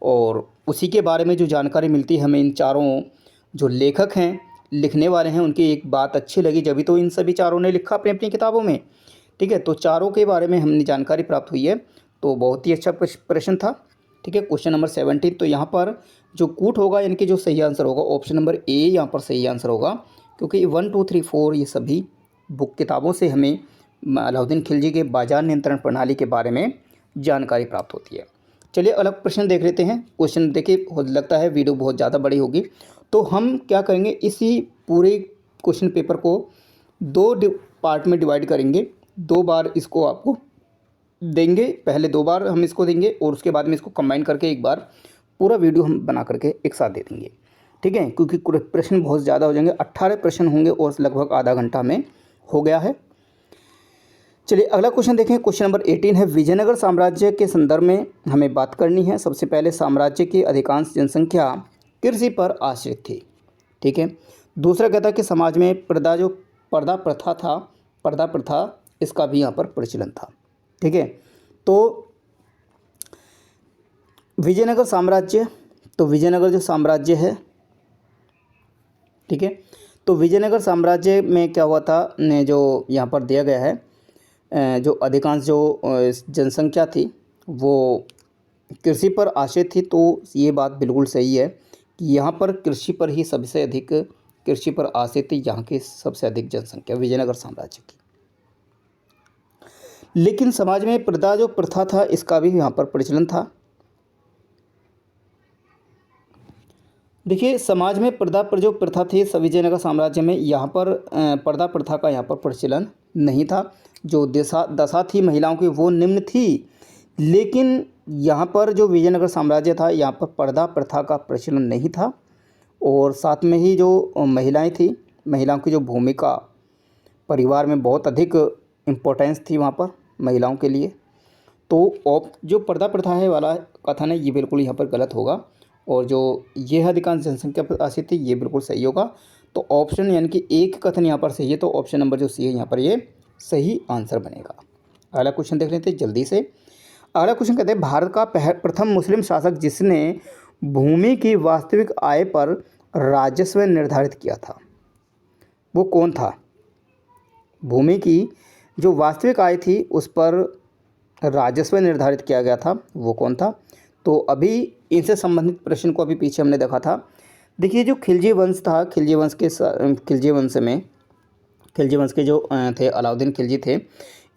और उसी के बारे में जो जानकारी मिलती है हमें, इन चारों जो लेखक हैं, लिखने वाले हैं, उनकी एक बात अच्छी लगी, जब तो इन सभी चारों ने लिखा अपनी अपनी किताबों में, ठीक है। तो चारों के बारे में हमने जानकारी प्राप्त हुई है। तो बहुत ही अच्छा प्रश्न था, ठीक है। Question number 17। तो यहाँ पर जो कूट होगा इनके जो सही आंसर होगा ऑप्शन नंबर ए यहाँ पर सही आंसर होगा। क्योंकि 1 2 3 4 ये सभी किताबों से हमें अलाउद्दीन खिलजी के बाजार नियंत्रण प्रणाली के बारे में जानकारी प्राप्त होती है। चलिए अलग प्रश्न देख लेते हैं। क्वेश्चन देखिए, लगता है वीडियो बहुत ज़्यादा बड़ी होगी, तो हम क्या करेंगे, इसी पूरे क्वेश्चन पेपर को 2 पार्ट में डिवाइड करेंगे। 2 बार इसको आपको देंगे, पहले 2 बार हम इसको देंगे और उसके बाद में इसको कंबाइन करके एक बार पूरा वीडियो हम बना करके एक साथ दे देंगे, ठीक है। क्योंकि प्रश्न बहुत ज़्यादा हो जाएंगे, 18 प्रश्न होंगे और लगभग आधा घंटा में हो गया है। चलिए अगला क्वेश्चन देखें। क्वेश्चन नंबर 18 है, विजयनगर साम्राज्य के संदर्भ में हमें बात करनी है। सबसे पहले, साम्राज्य की अधिकांश जनसंख्या कृषि पर आश्रित थी, ठीक है। दूसरा कहता है कि समाज में पर्दा प्रथा इसका भी यहाँ पर प्रचलन था, ठीक है। तो विजयनगर जो साम्राज्य है, ठीक है। तो विजयनगर साम्राज्य में क्या हुआ था, जो यहाँ पर दिया गया है, जो अधिकांश जो जनसंख्या थी वो कृषि पर आश्रित थी। तो ये बात बिल्कुल सही है कि यहाँ पर कृषि पर ही सबसे अधिक कृषि पर आश्रित थी, यहाँ की सबसे अधिक जनसंख्या विजयनगर साम्राज्य की। लेकिन समाज में प्रदा जो प्रथा था इसका भी यहाँ पर प्रचलन था। देखिए समाज में पर्दा पर जो प्रथा थी विजयनगर साम्राज्य में, यहाँ पर पर्दा प्रथा का यहाँ पर प्रचलन नहीं था। जो दशा थी महिलाओं की वो निम्न थी, लेकिन यहाँ पर जो विजयनगर साम्राज्य था यहाँ पर पर्दा प्रथा का प्रचलन नहीं था। और साथ में ही जो महिलाएं थी, महिलाओं की जो भूमिका परिवार में बहुत अधिक इम्पोर्टेंस थी वहाँ पर महिलाओं के लिए। तो जो पर्दा प्रथा है वाला कथन है ये बिल्कुल यहाँ पर गलत होगा, और जो ये अधिकांश जनसंख्या पर आश्रित थी ये बिल्कुल सही होगा। तो ऑप्शन यानी कि एक कथन यहाँ पर सही है, तो ऑप्शन नंबर जो सी है यहाँ पर ये सही आंसर बनेगा। अगला क्वेश्चन देख लेते हैं जल्दी से। अगला क्वेश्चन कहते हैं भारत का प्रथम मुस्लिम शासक जिसने भूमि की वास्तविक आय पर राजस्व निर्धारित किया था वो कौन था? भूमि की जो वास्तविक आय थी उस पर राजस्व निर्धारित किया गया था वो कौन था? तो अभी इनसे संबंधित प्रश्न को अभी पीछे हमने देखा था। देखिए जो खिलजी वंश था, खिलजी वंश के जो थे अलाउद्दीन खिलजी थे,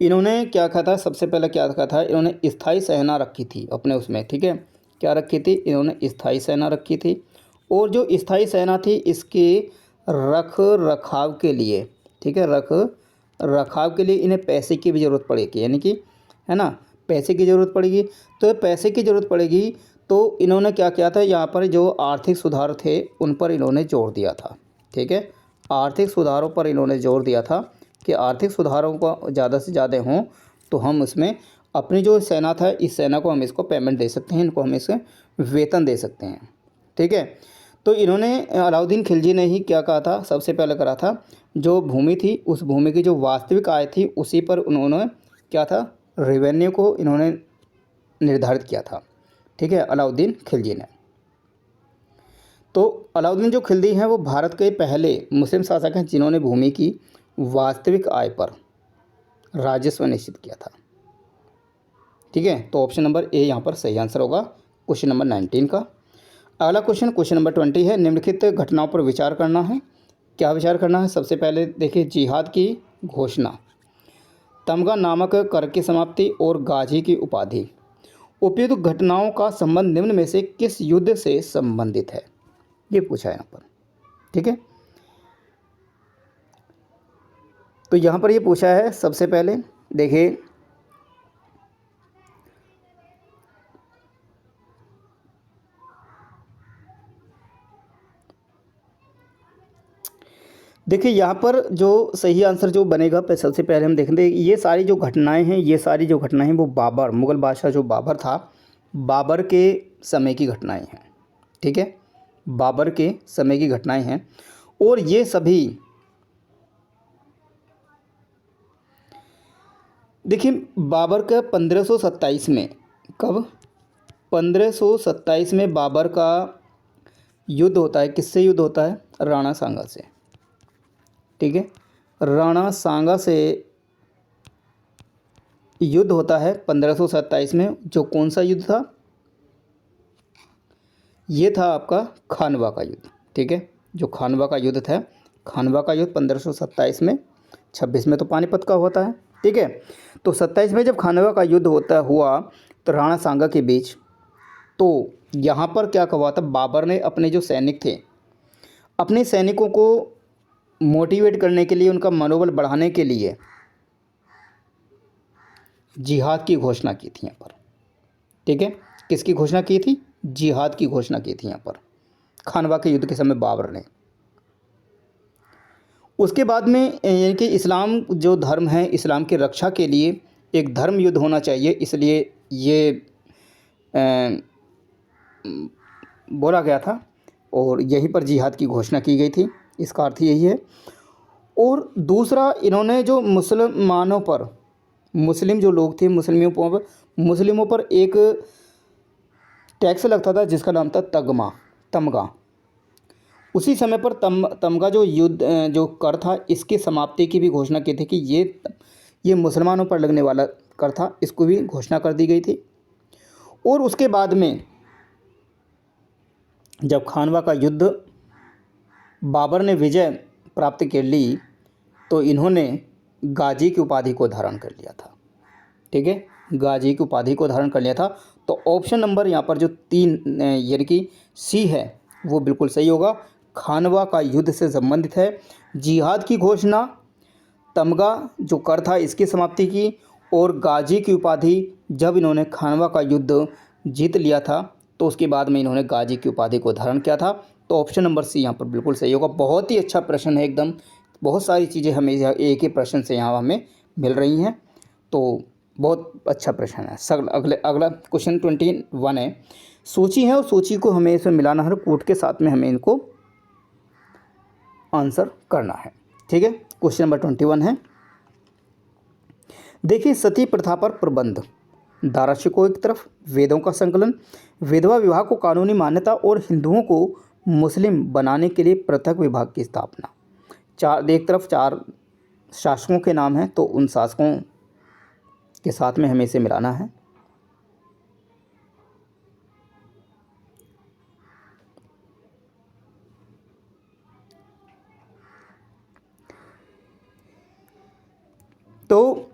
इन्होंने क्या कहा था? सबसे पहले क्या कहा था? इन्होंने स्थायी सेना रखी थी अपने उसमें, ठीक है। क्या रखी थी? इन्होंने स्थायी सेना रखी थी। और जो स्थायी सेना थी इसके रख रखाव के लिए, ठीक है, रख रखाव के लिए इन्हें पैसे की भी ज़रूरत पड़ेगी, यानी कि है ना, पैसे की ज़रूरत पड़ेगी। तो पैसे की ज़रूरत पड़ेगी तो इन्होंने क्या किया था? यहाँ पर जो आर्थिक सुधार थे उन पर इन्होंने जोर दिया था, ठीक है। आर्थिक सुधारों पर इन्होंने जोर दिया था कि आर्थिक सुधारों को ज़्यादा से ज़्यादा हों तो हम उसमें अपनी जो सेना था इस सेना को हम इसको पेमेंट दे सकते हैं, इनको हम इसे वेतन दे सकते हैं, ठीक है। तो इन्होंने अलाउद्दीन खिलजी ने ही क्या कहा था? सबसे पहले करा था जो भूमि थी उस भूमि की जो वास्तविक आय थी उसी पर उन्होंने क्या था? रेवेन्यू को इन्होंने निर्धारित किया था, ठीक है, अलाउद्दीन खिलजी ने। तो अलाउद्दीन जो खिलजी हैं वो भारत के पहले मुस्लिम शासक हैं जिन्होंने भूमि की वास्तविक आय पर राजस्व निश्चित किया था, ठीक है। तो ऑप्शन नंबर ए यहाँ पर सही आंसर होगा क्वेश्चन नंबर 19 का। अगला क्वेश्चन नंबर 20 है। निम्नलिखित घटनाओं पर विचार करना है। क्या विचार करना है? सबसे पहले देखिए जिहाद की घोषणा, तमगा नामक कर की समाप्ति और गाजी की उपाधि। उपयुक्त घटनाओं का संबंध निम्न में से किस युद्ध से संबंधित है? ये पूछा है यहाँ पर, ठीक है। तो यहाँ पर ये पूछा है, सबसे पहले देखिए यहाँ पर जो सही आंसर जो बनेगा सबसे पहले हम देखेंगे ये सारी जो घटनाएं हैं वो बाबर, मुग़ल बादशाह जो बाबर था, बाबर के समय की घटनाएं हैं, ठीक है, बाबर के समय की घटनाएं हैं। और ये सभी देखिए बाबर का 1527 में, कब? 1527 में बाबर का युद्ध होता है। किससे युद्ध होता है? राणा सांगा से, ठीक है। राणा सांगा से युद्ध होता है 1527 में। जो कौन सा युद्ध था? ये था आपका खानवा का युद्ध, ठीक है। जो खानवा का युद्ध था, खानवा का युद्ध 1527 में, 26 में तो पानीपत का होता है, ठीक है। तो 27 में जब खानवा का युद्ध हुआ तो राणा सांगा के बीच, तो यहाँ पर क्या हुआ था? बाबर ने अपने जो सैनिक थे, अपने सैनिकों को मोटिवेट करने के लिए, उनका मनोबल बढ़ाने के लिए जिहाद की घोषणा की थी यहाँ पर, ठीक है। किसकी घोषणा की थी? जिहाद की घोषणा की थी यहाँ पर खानवा के युद्ध के समय बाबर ने। उसके बाद में यानी कि इस्लाम जो धर्म है, इस्लाम की रक्षा के लिए एक धर्म युद्ध होना चाहिए, इसलिए ये बोला गया था और यहीं पर जिहाद की घोषणा की गई थी। इसका अर्थ यही है। और दूसरा, इन्होंने जो मुसलमानों पर, मुस्लिम जो लोग थे, मुस्लिमों पर एक टैक्स लगता था जिसका नाम था तमगा। उसी समय पर तमगा जो युद्ध जो कर था इसकी समाप्ति की भी घोषणा की थी कि ये मुसलमानों पर लगने वाला कर था, इसको भी घोषणा कर दी गई थी। और उसके बाद में जब खानवा का युद्ध बाबर ने विजय प्राप्त कर ली तो इन्होंने गाजी की उपाधि को धारण कर लिया था। ठीक है, गाजी की उपाधि को धारण कर लिया था। तो ऑप्शन नंबर यहाँ पर जो 3 यानी कि सी है वो बिल्कुल सही होगा। खानवा का युद्ध से संबंधित है। जिहाद की घोषणा, तमगा जो कर था इसकी समाप्ति की, और गाजी की उपाधि जब इन्होंने खानवा का युद्ध जीत लिया था तो उसके बाद में इन्होंने गाजी की उपाधि को धारण किया था। तो ऑप्शन नंबर सी यहाँ पर बिल्कुल सही होगा। बहुत ही अच्छा प्रश्न है एकदम। बहुत सारी चीज़ें हमें एक ही प्रश्न से यहाँ हमें मिल रही हैं, तो बहुत अच्छा प्रश्न है। अगला क्वेश्चन 21 है। सूची है और सूची को हमें इसमें मिलाना है, कोट के साथ में हमें इनको आंसर करना है। ठीक है, क्वेश्चन नंबर 21 है। देखिए, सती प्रथा पर प्रबंध, दाराशिको एक तरफ, वेदों का संकलन, विधवा विवाह को कानूनी मान्यता और हिंदुओं को मुस्लिम बनाने के लिए पृथक विभाग की स्थापना। एक तरफ 4 शासकों के नाम हैं, तो उन शासकों के साथ में हमें इसे मिलाना है। तो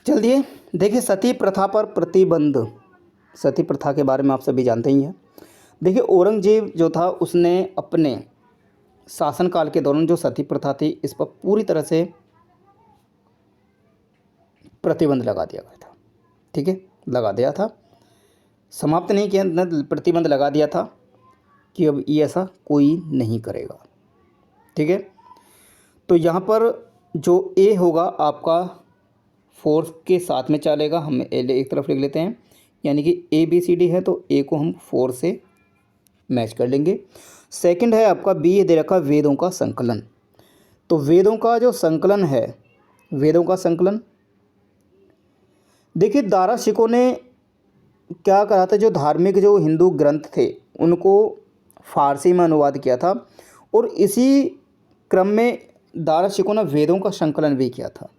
चलिए देखिए, सती प्रथा पर प्रतिबंध। सती प्रथा के बारे में आप सभी जानते ही हैं। देखिए, औरंगजेब जो था उसने अपने शासनकाल के दौरान जो सती प्रथा थी इस पर पूरी तरह से प्रतिबंध लगा दिया गया था। ठीक है, लगा दिया था, समाप्त नहीं किया, प्रतिबंध लगा दिया था कि अब ये ऐसा कोई नहीं करेगा। ठीक है, तो यहाँ पर जो ए होगा आपका फोर्स के साथ में चलेगा। हम एक तरफ लिख लेते हैं, यानी कि ABCD है तो ए को हम 4 से मैच कर लेंगे। सेकंड है आपका बी दे रखा वेदों का संकलन। तो वेदों का जो संकलन है, वेदों का संकलन, देखिए दाराशिकों ने क्या करा था, जो धार्मिक जो हिंदू ग्रंथ थे उनको फारसी में अनुवाद किया था, और इसी क्रम में दाराशिकों ने वेदों का संकलन भी किया था।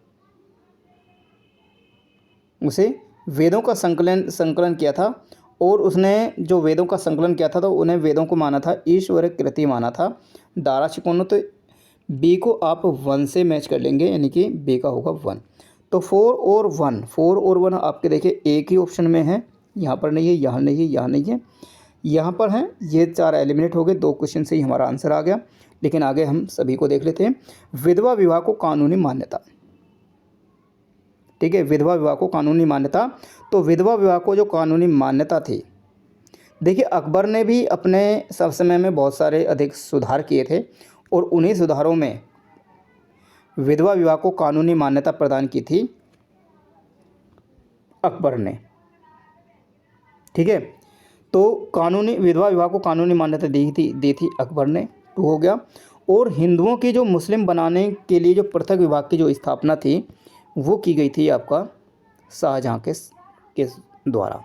उसे वेदों का संकलन किया था, और उसने जो वेदों का संकलन किया था तो उन्हें वेदों को माना था ईश्वर कृति माना था दाराशिकों ने। तो बी को आप 1 से मैच कर लेंगे, यानी कि बी का होगा 1। तो 4 और 1 आपके देखिए एक ही ऑप्शन में है, यहाँ पर नहीं है, यहाँ नहीं है, यहाँ नहीं है, यहाँ पर हैं। ये 4 एलिमिनेट हो गए, 2 क्वेश्चन से ही हमारा आंसर आ गया। लेकिन आगे हम सभी को देख लेते हैं। विधवा विवाह को कानूनी मान्यता। ठीक है, विधवा विवाह को कानूनी मान्यता। तो विधवा विवाह को जो कानूनी मान्यता थी, देखिए अकबर ने भी अपने सब समय में बहुत सारे अधिक सुधार किए थे, और उन्हीं सुधारों में विधवा विवाह को कानूनी मान्यता प्रदान की थी अकबर ने। ठीक है, तो कानूनी विधवा विवाह को कानूनी मान्यता दी थी अकबर ने, 2 हो गया। और हिंदुओं की जो मुस्लिम बनाने के लिए जो पृथक विभाग की जो स्थापना थी वो की गई थी आपका शाहजहाँ के द्वारा।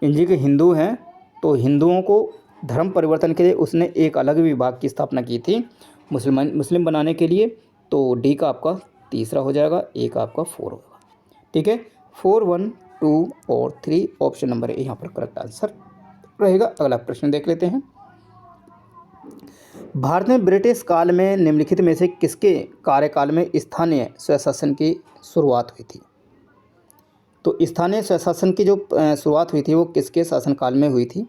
इंजी के हिंदू हैं तो हिंदुओं को धर्म परिवर्तन के लिए उसने एक अलग विभाग की स्थापना की थी मुस्लिम बनाने के लिए। तो डी का आपका 3रा हो जाएगा, ए का आपका 4 होगा। ठीक है, 4, 1, 2 और 3 ऑप्शन नंबर ए यहाँ पर करेक्ट आंसर रहेगा। अगला प्रश्न देख लेते हैं। भारत में ब्रिटिश काल में निम्नलिखित में से किसके कार्यकाल में स्थानीय स्वशासन की शुरुआत हुई थी? तो स्थानीय स्वशासन की जो शुरुआत हुई थी वो किसके शासनकाल में हुई थी?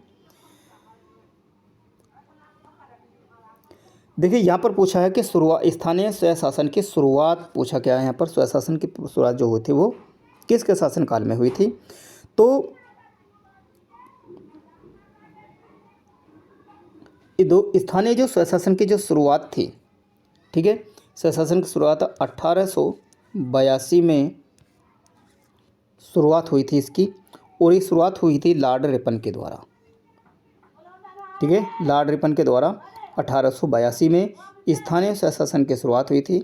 देखिए यहाँ पर पूछा है कि स्थानीय स्वशासन की शुरुआत पूछा क्या है यहाँ पर। स्वशासन की शुरुआत जो हुई थी वो किसके शासनकाल में हुई थी? तो स्थानीय जो स्वशासन की जो शुरुआत थी, ठीक है, स्वशासन की शुरुआत 1882 में शुरुआत हुई थी इसकी, और ये शुरुआत हुई थी लॉर्ड रिपन के द्वारा। ठीक है, लॉर्ड रिपन के द्वारा 1882 में स्थानीय स्वशासन की शुरुआत हुई थी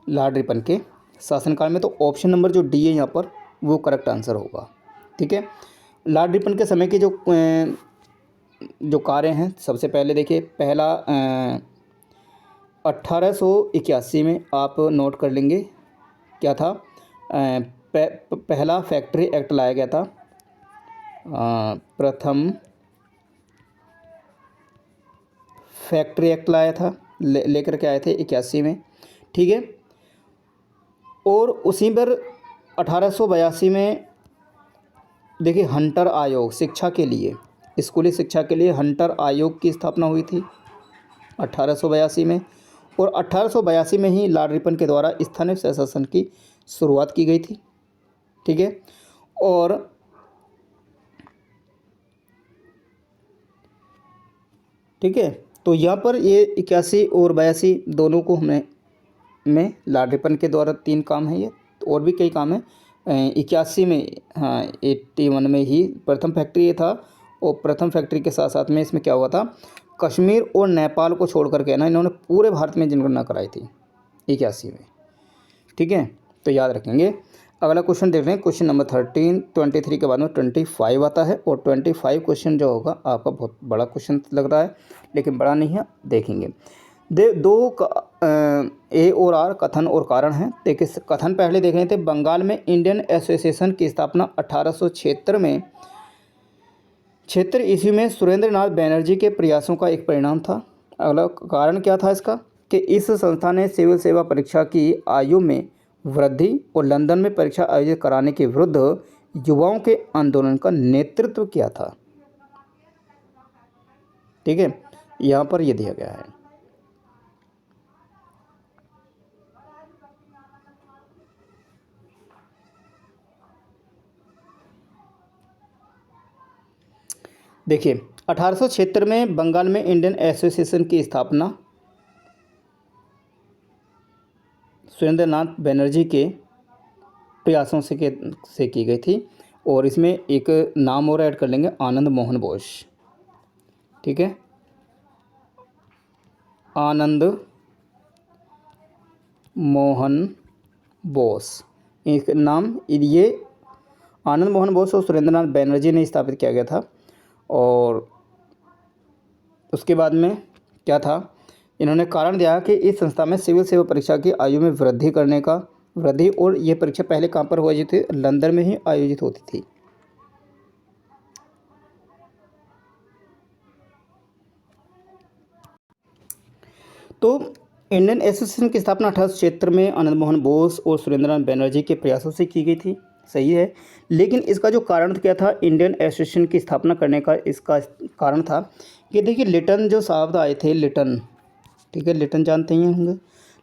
लॉर्ड रिपन के शासनकाल में। तो ऑप्शन नंबर जो डी है यहाँ पर वो करेक्ट आंसर होगा। ठीक है, लॉर्ड रिपन के समय के जो कार्य हैं, सबसे पहले देखिए पहला 1881 में आप नोट कर लेंगे क्या था, पहला फैक्ट्री एक्ट लाया गया था। प्रथम फैक्ट्री एक्ट लाया था, लेकर के आए थे 81 में, ठीक है। और उसी पर 1882 में देखिए हंटर आयोग, शिक्षा के लिए, स्कूली शिक्षा के लिए हंटर आयोग की स्थापना हुई थी 1882 में। और 1882 में ही लॉर्ड रिपन के द्वारा स्थानीय स्वशासन की शुरुआत की गई थी, ठीक है। और ठीक है, तो यहाँ पर ये 81 और 82 दोनों को हमें में लॉर्ड रिपन के द्वारा 3 काम है ये, और भी कई काम है। 81 में, हाँ 81 में ही प्रथम फैक्ट्री ये था। और प्रथम फैक्ट्री के साथ साथ में इसमें क्या हुआ था, कश्मीर और नेपाल को छोड़ करके ना इन्होंने पूरे भारत में जनगणना कराई थी 81 में, ठीक है। तो याद रखेंगे। अगला क्वेश्चन देख रहे हैं, क्वेश्चन नंबर 23 के बाद में 25 आता है। और 25 क्वेश्चन जो होगा आपका बहुत बड़ा क्वेश्चन लग रहा है, लेकिन बड़ा नहीं है, देखेंगे। ए और आर कथन और कारण हैं। देखिए कथन पहले देख रहे थे, बंगाल में इंडियन एसोसिएशन की स्थापना 1876 में 76 ईस्वी में सुरेंद्र नाथ बनर्जी के प्रयासों का एक परिणाम था। अगला कारण क्या था इसका, कि इस संस्था ने सिविल सेवा परीक्षा की आयु में वृद्धि और लंदन में परीक्षा आयोजित कराने के विरुद्ध युवाओं के आंदोलन का नेतृत्व किया था, ठीक है। यहाँ पर यह दिया गया है। देखिए 1876 में बंगाल में इंडियन एसोसिएशन की स्थापना सुरेंद्र नाथ बनर्जी के प्रयासों से की गई थी। और इसमें एक नाम और ऐड कर लेंगे, आनंद मोहन बोस, ठीक है। आनंद मोहन बोस, एक नाम, ये आनंद मोहन बोस और सुरेंद्र नाथ बनर्जी ने स्थापित किया गया था। और उसके बाद में क्या था, इन्होंने कारण दिया कि इस संस्था में सिविल सेवा परीक्षा की आयु में वृद्धि और ये परीक्षा पहले कहाँ पर हुई थी, लंदन में ही आयोजित होती थी। तो इंडियन एसोसिएशन की स्थापना 1876 में आनंद मोहन बोस और सुरेंद्र नाथ बनर्जी के प्रयासों से की गई थी, सही है। लेकिन इसका जो कारण क्या था इंडियन एसोसिएशन की स्थापना करने का, इसका कारण था कि देखिए लिटन जो साहब आए थे, लिटन, ठीक है, लिटन जानते ही होंगे।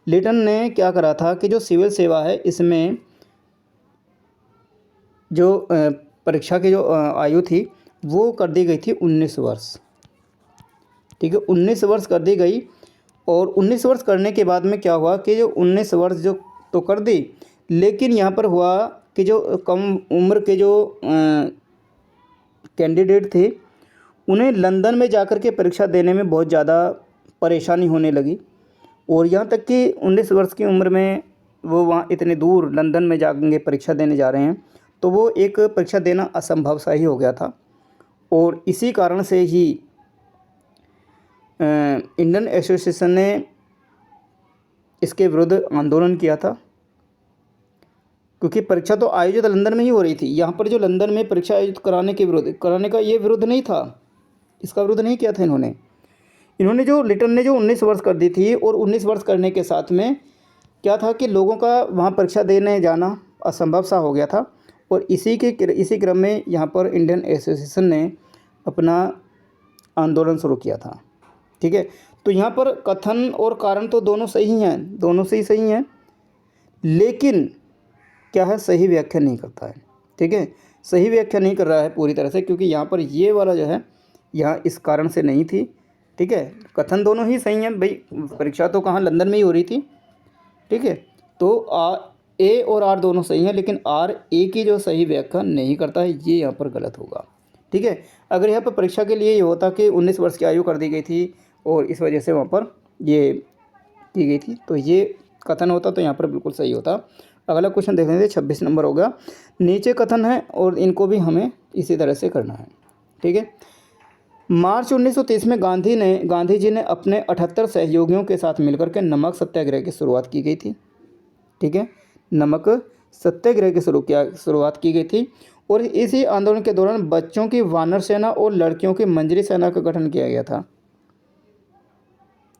लिटन ने क्या करा था कि जो सिविल सेवा है इसमें जो परीक्षा की जो आयु थी वो कर दी गई थी 19 वर्ष, ठीक है, 19 वर्ष कर दी गई। और 19 वर्ष करने के बाद में क्या हुआ कि जो 19 वर्ष जो तो कर दी, लेकिन यहाँ पर हुआ कि जो कम उम्र के जो कैंडिडेट थे उन्हें लंदन में जाकर के परीक्षा देने में बहुत ज़्यादा परेशानी होने लगी। और यहाँ तक कि 19 वर्ष की उम्र में वो वहाँ इतने दूर लंदन में जाएंगे परीक्षा देने जा रहे हैं, तो वो एक परीक्षा देना असंभव सा ही हो गया था। और इसी कारण से ही इंडियन एसोसिएशन ने इसके विरुद्ध आंदोलन किया था, क्योंकि परीक्षा तो आयोजित लंदन में ही हो रही थी। यहाँ पर जो लंदन में परीक्षा आयोजित कराने का ये विरोध नहीं था, इसका विरोध नहीं किया था इन्होंने जो लिटन ने जो 19 वर्ष कर दी थी। और 19 वर्ष करने के साथ में क्या था कि लोगों का वहाँ परीक्षा देने जाना असंभव सा हो गया था। और इसी क्रम में यहाँ पर इंडियन एसोसिएशन ने अपना आंदोलन शुरू किया था, ठीक है। तो यहाँ पर कथन और कारण तो दोनों सही हैं, दोनों से ही सही हैं, लेकिन क्या है, सही व्याख्या नहीं करता है, ठीक है, सही व्याख्या नहीं कर रहा है पूरी तरह से, क्योंकि यहाँ पर ये वाला जो है यहाँ इस कारण से नहीं थी, ठीक है। कथन दोनों ही सही हैं, भाई परीक्षा तो कहाँ, लंदन में ही हो रही थी, ठीक है। तो ए और आर दोनों सही हैं, लेकिन आर ए की जो सही व्याख्या नहीं करता है, ये यहाँ पर गलत होगा, ठीक है। अगर यहाँ पर परीक्षा के लिए ये होता कि 19 वर्ष की आयु कर दी गई थी और इस वजह से वहाँ पर ये की गई थी, तो ये कथन होता तो यहाँ पर बिल्कुल सही होता। अगला क्वेश्चन देख लेंगे, 26 नंबर होगा। नीचे कथन है और इनको भी हमें इसी तरह से करना है, ठीक है। मार्च 1930 में गांधी जी ने अपने 78 सहयोगियों के साथ मिलकर के नमक सत्याग्रह की शुरुआत की गई थी, ठीक है, नमक सत्याग्रह की शुरुआत की गई थी। और इसी आंदोलन के दौरान बच्चों की वानर सेना और लड़कियों की मंजरी सेना का गठन किया गया था,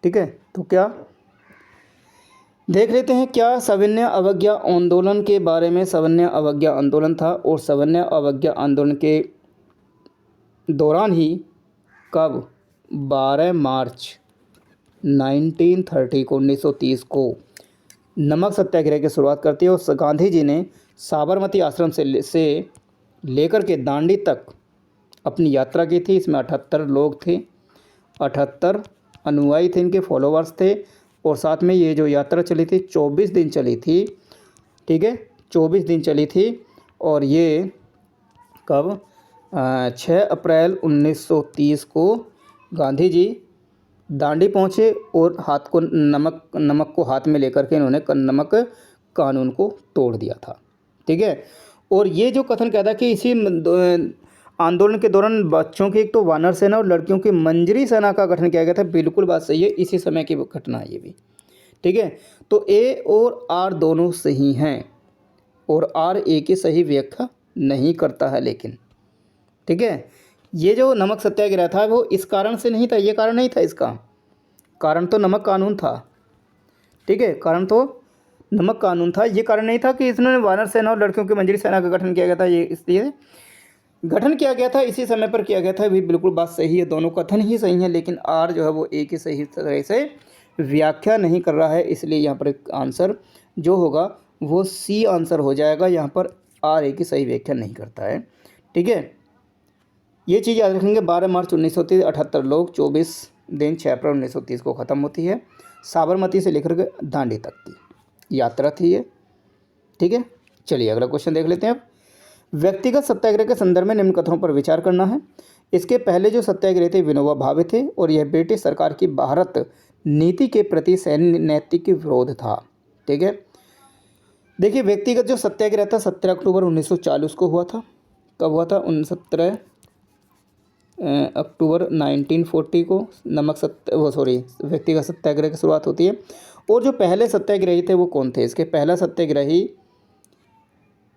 ठीक है, तो क्या देख लेते हैं, क्या सविनय अवज्ञा आंदोलन के बारे में। सविनय अवज्ञा आंदोलन था और सविनय अवज्ञा आंदोलन के दौरान ही कब 12 मार्च 1930 को 1930 को नमक सत्याग्रह की शुरुआत करती है। और गांधी जी ने साबरमती आश्रम से लेकर के दांडी तक अपनी यात्रा की थी। इसमें 78 लोग थे, 78 अनुयायी थे, इनके फॉलोवर्स थे। और साथ में ये जो यात्रा चली थी 24 दिन चली थी, ठीक है, 24 दिन चली थी। और ये कब 6 अप्रैल 1930 को गांधी जी दांडी पहुँचे और हाथ को नमक को हाथ में लेकर के इन्होंने नमक कानून को तोड़ दिया था, ठीक है। और ये जो कथन कहता है कि इसी आंदोलन के दौरान बच्चों की एक तो वानर सेना और लड़कियों की मंजरी सेना का गठन किया गया था, बिल्कुल बात सही है, इसी समय की घटना है ये भी, ठीक है। तो ए और आर दोनों सही हैं और आर ए की सही व्याख्या नहीं करता है, लेकिन ठीक है, ये जो नमक सत्याग्रह था वो इस कारण से नहीं था, ये कारण नहीं था, इसका कारण तो नमक कानून था, ठीक है, कारण तो नमक कानून था। ये कारण नहीं था कि इसने वानर सेना और लड़कियों की मंजरी सेना का गठन किया गया था, ये इसलिए गठन किया गया था, इसी समय पर किया गया था, भी बिल्कुल बात सही है, दोनों कथन ही सही हैं। लेकिन आर जो है वो ए की सही तरह से व्याख्या नहीं कर रहा है, इसलिए यहाँ पर एक आंसर जो होगा वो सी आंसर हो जाएगा। यहाँ पर आर ए की सही व्याख्या नहीं करता है, ठीक है। ये चीज़ याद रखेंगे। 12 मार्च 1930 78 लोग, 24 दिन 6 अप्रैल 1930 को ख़त्म होती है। साबरमती से लेकर के दांडी तक की यात्रा थी ये, ठीक है। चलिए अगला क्वेश्चन देख लेते हैं अब। व्यक्तिगत सत्याग्रह के संदर्भ में निम्न कथनों पर विचार करना है। इसके पहले जो सत्याग्रह थे विनोबा भावे थे और यह ब्रिटिश सरकार की भारत नीति के प्रति सैन्य नैतिक विरोध था, ठीक है। देखिए, व्यक्तिगत जो सत्याग्रह था 17 अक्टूबर 1940 को हुआ था। कब हुआ था? 17 अक्टूबर 1940 को व्यक्तिगत सत्याग्रह की शुरुआत होती है। और जो पहले सत्याग्रही थे वो कौन थे? इसके पहला सत्याग्रही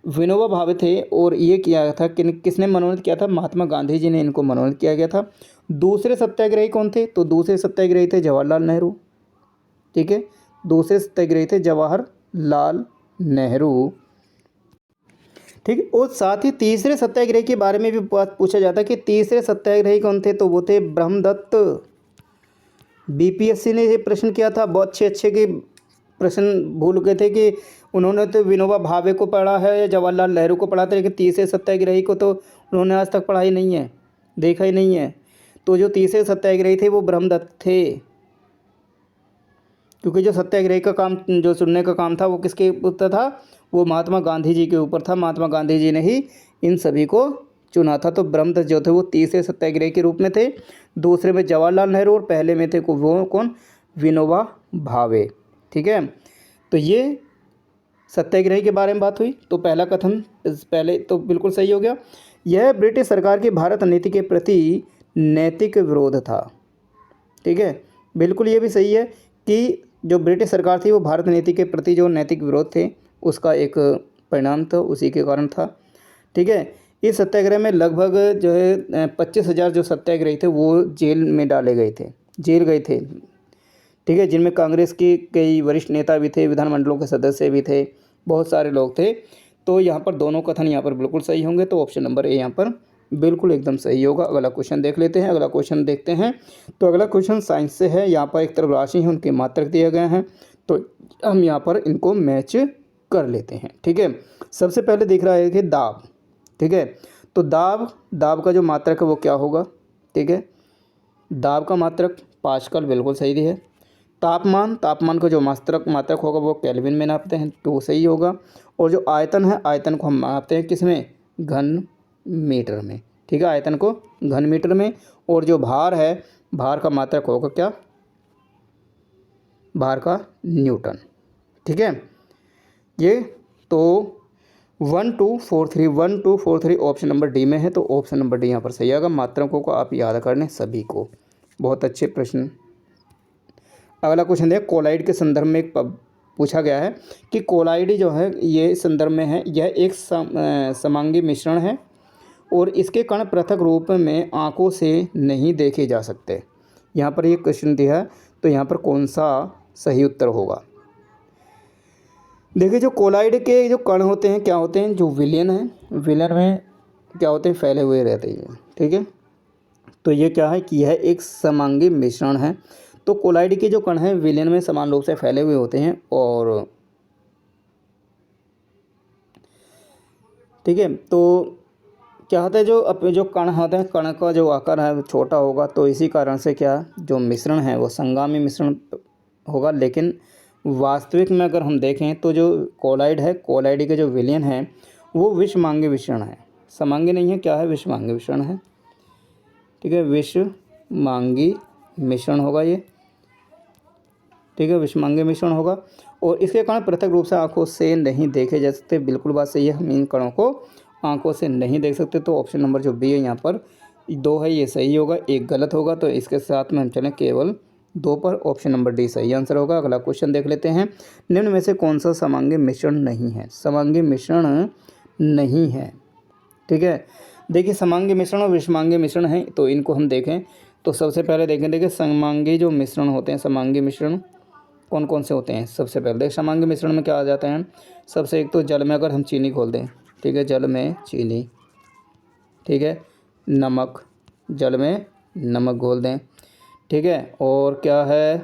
विनोबा भावे थे और ये किया था किसने मनोनीत किया था? महात्मा गांधी जी ने इनको मनोनीत किया गया था। दूसरे सत्याग्रही कौन थे? तो दूसरे सत्याग्रही थे जवाहरलाल नेहरू, ठीक है। दूसरे सत्याग्रही थे जवाहरलाल नेहरू, ठीक है। और साथ ही तीसरे सत्याग्रही के बारे में भी बात पूछा जाता है कि तीसरे सत्याग्रही कौन थे? तो वो थे ब्रह्मदत्त। बीपीएससी ने ये प्रश्न किया था, बहुत अच्छे के प्रश्न भूल गए थे कि उन्होंने तो विनोबा भावे को पढ़ा है या जवाहरलाल नेहरू को पढ़ा था, लेकिन तीसरे सत्याग्रही को तो उन्होंने आज तक पढ़ा ही नहीं है, देखा ही नहीं है। तो जो तीसरे सत्याग्रही थे वो ब्रह्मदत्त थे, क्योंकि जो सत्याग्रही का काम, जो चुनने का काम था वो किसके ऊपर था? वो महात्मा गांधी जी के ऊपर था। महात्मा गांधी जी ने ही इन सभी को चुना था। तो ब्रह्मदत्त जो थे वो तीसरे सत्याग्रही के रूप में थे। दूसरे में जवाहरलाल नेहरू और पहले में थे वो कौन? विनोबा भावे, ठीक है। तो ये सत्याग्रही के बारे में बात हुई। तो पहला कथन पहले तो बिल्कुल सही हो गया। यह ब्रिटिश सरकार की भारत नीति के प्रति नैतिक विरोध था, ठीक है। बिल्कुल ये भी सही है कि जो ब्रिटिश सरकार थी वो भारत नीति के प्रति जो नैतिक विरोध थे उसका एक परिणाम था, उसी के कारण था, ठीक है। इस सत्याग्रह में लगभग जो है 25,000 जो सत्याग्रही थे वो जेल में डाले गए थे, जेल गए थे, ठीक है। जिनमें कांग्रेस के कई वरिष्ठ नेता भी थे, विधानमंडलों के सदस्य भी थे, बहुत सारे लोग थे। तो यहाँ पर दोनों कथन यहाँ पर बिल्कुल सही होंगे। तो ऑप्शन नंबर ए यहाँ पर बिल्कुल एकदम सही होगा। अगला क्वेश्चन देख लेते हैं। अगला क्वेश्चन देखते हैं। तो अगला क्वेश्चन साइंस से है। यहाँ पर एक तरफ राशि है, उनके मात्रक दिए गए हैं, तो हम यहाँ पर इनको मैच कर लेते हैं, ठीक है। सबसे पहले दिख रहा है कि दाब, ठीक है। तो दाब का जो मात्रक है वो क्या होगा? ठीक है, दाब का मात्रक पास्कल, बिल्कुल सही है। तापमान का जो मात्रक होगा वो केल्विन में नापते हैं, तो वो सही होगा। और जो आयतन है, आयतन को हम नापते हैं किसमें? घन मीटर में, ठीक है, आयतन को घन मीटर में। और जो भार है, भार का मात्रक होगा क्या? भार का न्यूटन, ठीक है। ये तो 1243 ऑप्शन नंबर डी में है। तो ऑप्शन नंबर डी यहाँ पर सही आएगा। मात्रकों को आप याद कर लें सभी को, बहुत अच्छे प्रश्न। अगला क्वेश्चन है, कोलाइड के संदर्भ में एक पूछा गया है कि कोलाइड जो है ये संदर्भ में है, यह एक समांगी मिश्रण है और इसके कण पृथक रूप में आंखों से नहीं देखे जा सकते। यहाँ पर ये क्वेश्चन दिया है। तो यहाँ पर कौन सा सही उत्तर होगा। देखिए जो कोलाइड के जो कण होते हैं क्या होते हैं, जो विलयन है, विलयन में क्या होते हैं, फैले हुए रहते हैं। ठीक है, तो ये क्या है कि यह एक समांगी मिश्रण है। तो कोलाइड के जो कण हैं विलयन में समान रूप से फैले हुए होते हैं। और ठीक है, तो क्या होता है, जो कण होते हैं, कण का जो आकार है वो छोटा होगा, तो इसी कारण से क्या जो मिश्रण है वो संगामी मिश्रण होगा। लेकिन वास्तविक में अगर हम देखें तो जो कोलाइड है, कोलाइड के जो विलयन है वो विषमांगी मिश्रण है, समांगी नहीं है। क्या है, विषमांगी मिश्रण है। ठीक है, विषमांगी मिश्रण होगा ये। ठीक है, विषमांगी मिश्रण होगा। और इसके कण पृथक रूप से आंखों से नहीं देखे जा सकते। बिल्कुल बात सही है, हम इन कणों को आंखों से नहीं देख सकते। तो ऑप्शन नंबर जो बी है यहाँ पर 2 है, ये सही होगा, 1 गलत होगा। तो इसके साथ में हम चलें केवल 2 पर, ऑप्शन नंबर डी सही आंसर होगा। अगला क्वेश्चन देख लेते हैं। निम्न में से कौन सा समांगी मिश्रण नहीं है। समांगी मिश्रण नहीं है। ठीक है, देखिए समांगी मिश्रण और विषमांगी मिश्रण है, तो इनको हम देखें तो सबसे पहले देखिए समांगी जो मिश्रण होते हैं, समांगी मिश्रण कौन कौन से होते हैं। सबसे पहले देख समांगी मिश्रण में क्या आ जाता है, सबसे एक तो जल में अगर हम चीनी घोल दें, ठीक है, जल में चीनी, ठीक है, नमक, जल में नमक घोल दें, ठीक है, और क्या है,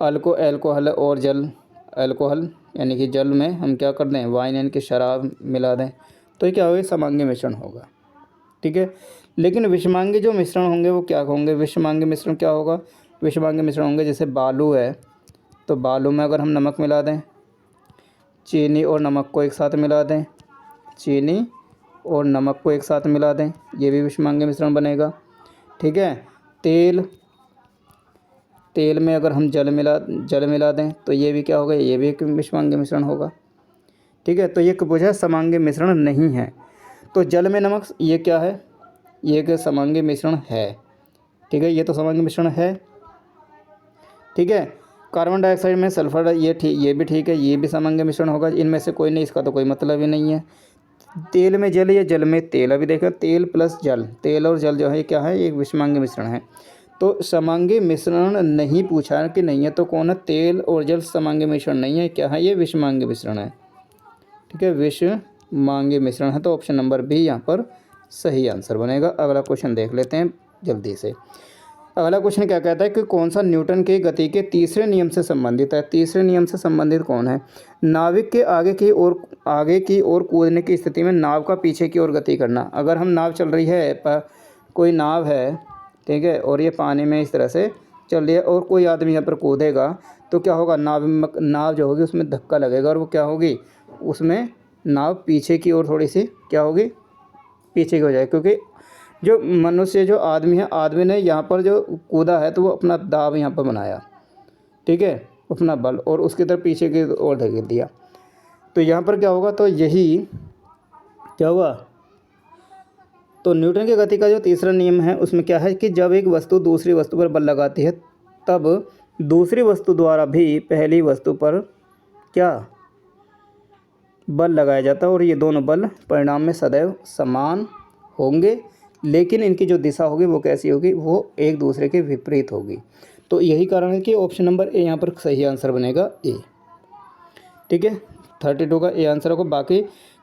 अल्कोहल और जल, अल्कोहल यानी कि जल में हम क्या कर दें, वाइन यानी कि शराब मिला दें, तो ये क्या होगा, समांगी मिश्रण होगा। ठीक है, लेकिन विषमांगी जो मिश्रण होंगे वो क्या होंगे, विषमांगी मिश्रण क्या होगा, विषमांगी मिश्रण होंगे जैसे बालू है, तो बालू में अगर हम नमक मिला दें, चीनी और नमक को एक साथ मिला दें, चीनी और नमक को एक साथ मिला दें, ये भी विषमांगी मिश्रण बनेगा। ठीक है, तेल में अगर हम जल मिला दें तो ये भी क्या होगा, ये भी एक विषमांगी मिश्रण होगा। ठीक है, तो ये पूछा समांगी मिश्रण नहीं है। तो जल में नमक ये क्या है, ये एक समांगी मिश्रण है। ठीक है, ये तो समांगी मिश्रण है। ठीक है, कार्बन डाइऑक्साइड में सल्फर, ये भी ठीक है, ये भी समांगी मिश्रण होगा। इनमें से कोई नहीं, इसका तो कोई मतलब ही नहीं है। तेल में जल या जल में तेल, अभी देखो तेल प्लस जल, तेल और जल जो है क्या है, एक विषमांगी मिश्रण है। तो समांगी मिश्रण नहीं पूछा कि नहीं है, तो कौन है, तेल और जल समांगी मिश्रण नहीं है, क्या है, ये विषमांगी मिश्रण है। ठीक है, विषमांगी मिश्रण है, तो ऑप्शन नंबर बी यहाँ पर सही आंसर बनेगा। अगला क्वेश्चन देख लेते हैं जल्दी से। अगला क्वेश्चन क्या कहता है कि कौन सा न्यूटन के गति के तीसरे नियम से संबंधित है। तीसरे नियम से संबंधित कौन है, नाविक के आगे की ओर कूदने की स्थिति में नाव का पीछे की ओर गति करना। अगर हम नाव चल रही है, कोई नाव है, ठीक है, और ये पानी में इस तरह से चल रही है और कोई आदमी यहाँ पर कूदेगा, तो क्या होगा, नाव जो होगी उसमें धक्का लगेगा और वो क्या होगी, उसमें नाव पीछे की ओर थोड़ी सी क्या होगी, पीछे की हो जाएगी। क्योंकि जो मनुष्य जो आदमी है, आदमी ने यहाँ पर जो कूदा है तो वो अपना दाव यहाँ पर बनाया, ठीक है, अपना बल, और उसकी तरफ पीछे की ओर धकेल दिया। तो यहाँ पर क्या होगा, तो यही क्या हुआ, तो न्यूटन की गति का जो तीसरा नियम है उसमें क्या है कि जब एक वस्तु दूसरी वस्तु पर बल लगाती है तब दूसरी वस्तु द्वारा भी पहली वस्तु पर क्या बल लगाया जाता है, और ये दोनों बल परिणाम में सदैव समान होंगे, लेकिन इनकी जो दिशा होगी वो कैसी होगी, वो एक दूसरे के विपरीत होगी। तो यही कारण है कि ऑप्शन नंबर ए यहाँ पर सही आंसर बनेगा, ए। ठीक है, 32 का ए आंसर होगा। बाकी